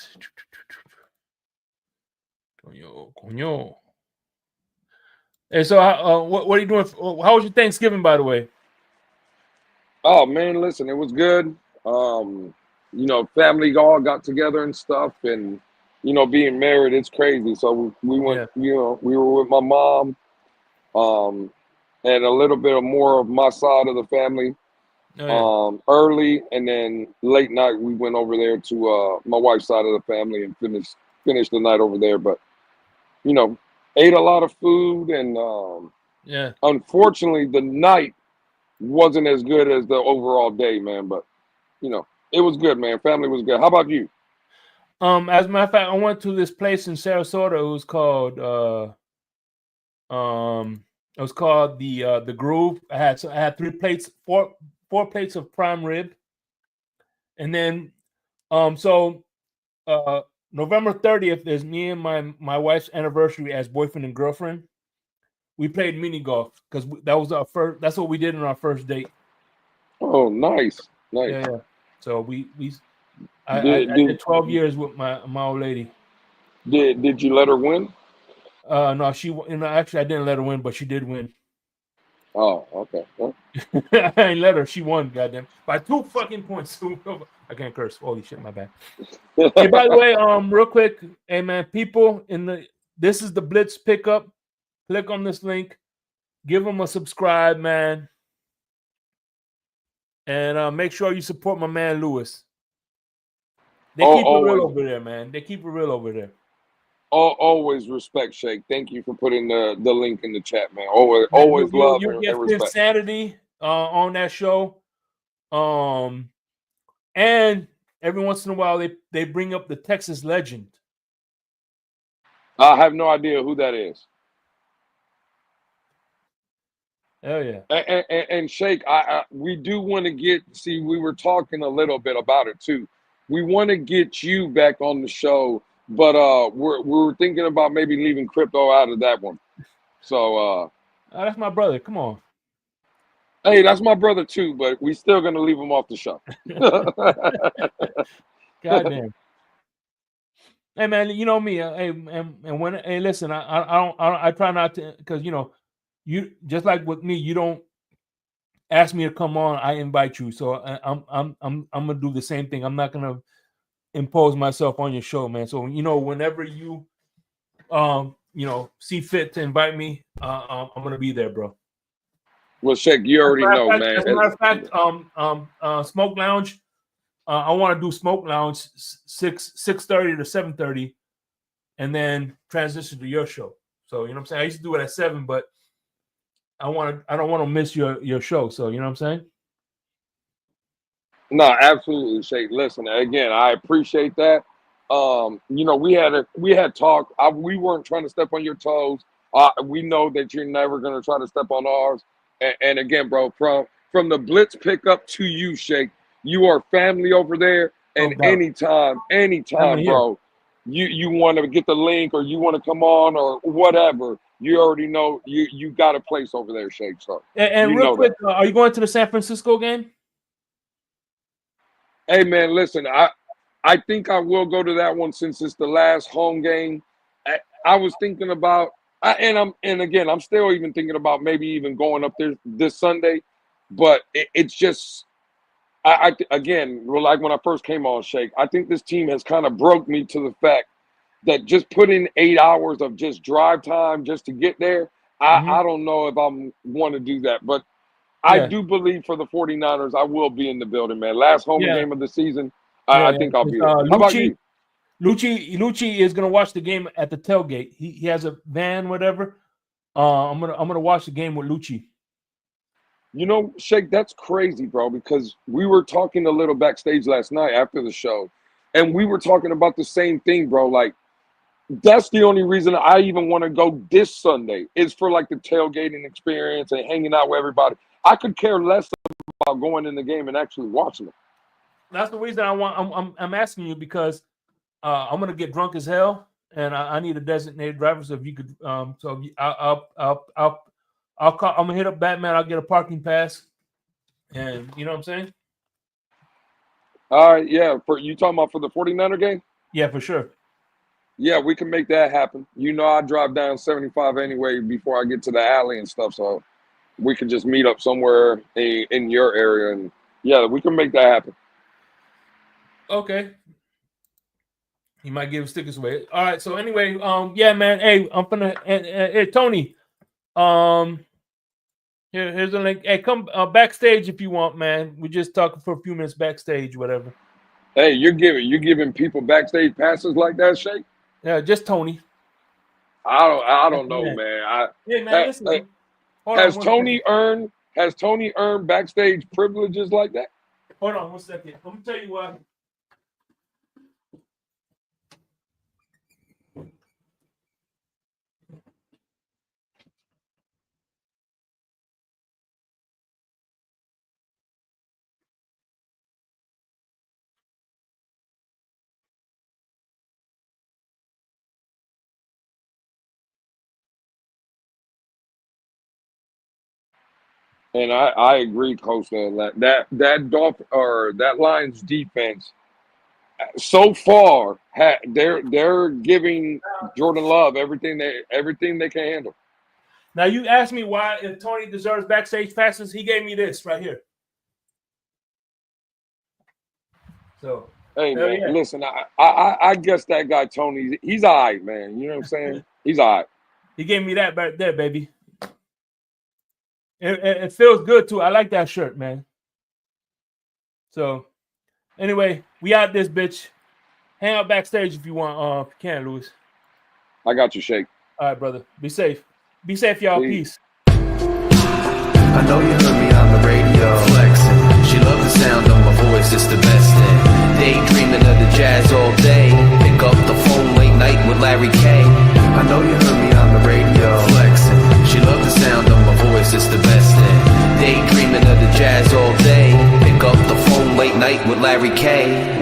Coño. Hey, so what are you doing? How was your Thanksgiving, by the way? Oh, man, listen, it was good. Family all got together and stuff, and being married, it's crazy. So we went, we were with my mom, and a little bit of more of my side of the family. Early, and then late night we went over there to my wife's side of the family and finished the night over there. But ate a lot of food, and unfortunately the night wasn't as good as the overall day, man. But it was good, man. Family was good. How about you? As a matter of fact, I went to this place in Sarasota. It was called the Groove. I had 3 plates, four plates of prime rib, and then November 30th is me and my wife's anniversary as boyfriend and girlfriend. We played mini golf because that was our first. That's what we did on our first date. Oh, nice. Yeah. So I did 12 years with my old lady. Did you let her win? No, actually I didn't let her win, but she did win. Oh, okay. Well. I ain't let her. She won, goddamn, by 2 fucking points. I can't curse. Holy shit, my bad. Hey, by the way, real quick, hey man, people this is the Blitz pickup. Click on this link, give them a subscribe, man, and make sure you support my man Lewis. They keep it real over there, man. They keep it real over there. Always respect, Shake. Thank you for putting the link in the chat, man. Always love and respect. Phin-Addict on that show. And every once in a while they bring up the Texas legend. I have no idea who that is. Hell yeah. And Shake, we do want to we were talking a little bit about it too. We want to get you back on the show, but we're thinking about maybe leaving crypto out of that one. So that's my brother. Come on. Hey, that's my brother too, but we still gonna leave him off the show. Goddamn. Hey man, you know me. Listen, I try not to, because you just like with me, you don't ask me to come on, I invite you. So I'm gonna do the same thing. I'm not gonna impose myself on your show, man. So whenever you see fit to invite me, I'm gonna be there, bro. Well, Shake, you already know, man. As a matter of fact, Smoke Lounge, I want to do Smoke Lounge 6:30 to 7:30, and then transition to your show. So you know what I'm saying. I used to do it at 7, but I don't want to miss your show. So you know what I'm saying. No, absolutely, Shake. Listen, again, I appreciate that. We had talk. We weren't trying to step on your toes. We know that you're never gonna try to step on ours. And again, bro, from the Blitz pickup to you, Shake, you are family over there. And anytime, bro, you want to get the link or you want to come on or whatever, you already know you got a place over there, Shake. So and real quick, are you going to the San Francisco game? Hey man, listen, I think I will go to that one since it's the last home game. I was thinking about. I'm still even thinking about maybe even going up there this Sunday, but it's just, again, like when I first came on, Shake, I think this team has kind of broke me to the fact that just putting 8 hours of just drive time just to get there, I don't know if I want to do that, but I do believe for the 49ers, I will be in the building, man. Last home game of the season, I think I'll be there. How about you? Lucci is gonna watch the game at the tailgate. He has a van, whatever. I'm gonna watch the game with Lucci. Shake, that's crazy, bro. Because we were talking a little backstage last night after the show, and we were talking about the same thing, bro. Like, that's the only reason I even want to go this Sunday is for like the tailgating experience and hanging out with everybody. I could care less about going in the game and actually watching it. That's the reason I'm asking you, because I'm gonna get drunk as hell, and I need a designated driver. So if you could, I'll call. I'm gonna hit up Batman. I'll get a parking pass, and you know what I'm saying. All right, yeah. You talking about for the 49er game? Yeah, for sure. Yeah, we can make that happen. I drive down 75 anyway before I get to the alley and stuff, so we could just meet up somewhere in your area, and yeah, we can make that happen. Okay. He might give stickers away. All right. So anyway, yeah, man. Hey, I'm gonna. Hey, Tony. Here's a link. Hey, come backstage if you want, man. We're just talking for a few minutes backstage, whatever. Hey, you're giving people backstage passes like that, Shake? Yeah, just Tony. I don't know, man. Hey, man, listen. Has Tony earned backstage privileges like that? Hold on 1 second. Let me tell you what. And I agree, Coach. That Lions defense so far they're giving Jordan Love everything they can handle. Now you asked me why if Tony deserves backstage passes. He gave me this right here. So hey man, listen, I guess that guy Tony, he's all right, man. You know what I'm saying? He's all right. He gave me that right there, baby. It feels good too. I like that shirt, man. So anyway, we out this bitch. Hang out backstage if you want. If you can, Louis. I got you, Shake. All right, brother. Be safe. Be safe, y'all. Peace. I know you heard me on the radio flexing. She loved the sound of my voice, it's the best thing. Daydreaming of the jazz all day. Pick up the phone late night with Larry K. I know you heard me on the radio flexing. She loved the sound of my voice, it's the best thing. Daydreaming of the jazz all day. Pick up the phone late night with Larry K.